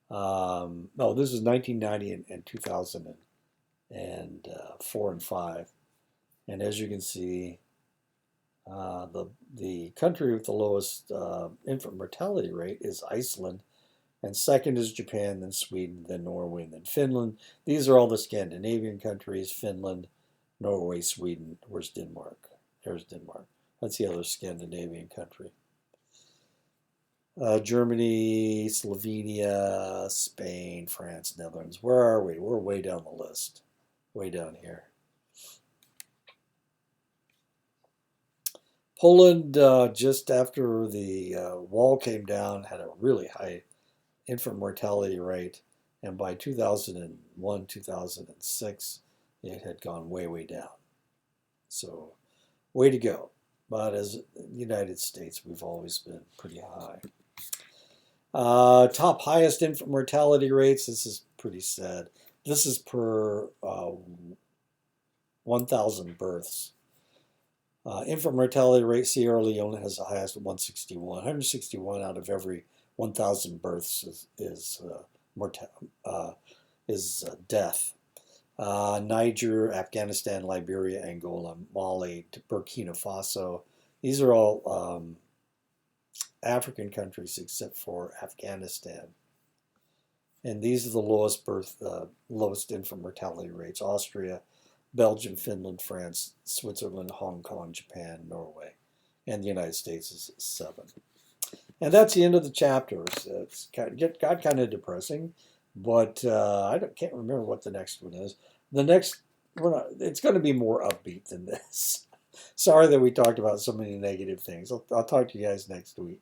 No, this is 1990 and 2004 and 5. And as you can see, the country with the lowest infant mortality rate is Iceland, and second is Japan, then Sweden, then Norway, and then Finland. These are all the Scandinavian countries: Finland, Norway, Sweden. Where's Denmark? There's Denmark. That's the other Scandinavian country. Germany, Slovenia, Spain, France, Netherlands. Where are we? We're way down the list. Way down here. Poland, just after the wall came down, had a really high infant mortality rate. And by 2001, 2006, it had gone way, way down. So, way to go. But as the United States, we've always been pretty high. Top highest infant mortality rates. This is pretty sad. This is per 1,000 births. Infant mortality rate, Sierra Leone has the highest at 161. 161 out of every 1,000 births is death. Niger, Afghanistan, Liberia, Angola, Mali, Burkina Faso. These are all African countries except for Afghanistan. And these are the lowest infant mortality rates: Austria, Belgium, Finland, France, Switzerland, Hong Kong, Japan, Norway. And the United States is 7. And that's the end of the chapter. It's got kind of depressing, but can't remember what the next one is. The next, it's going to be more upbeat than this. Sorry that we talked about so many negative things. I'll talk to you guys next week.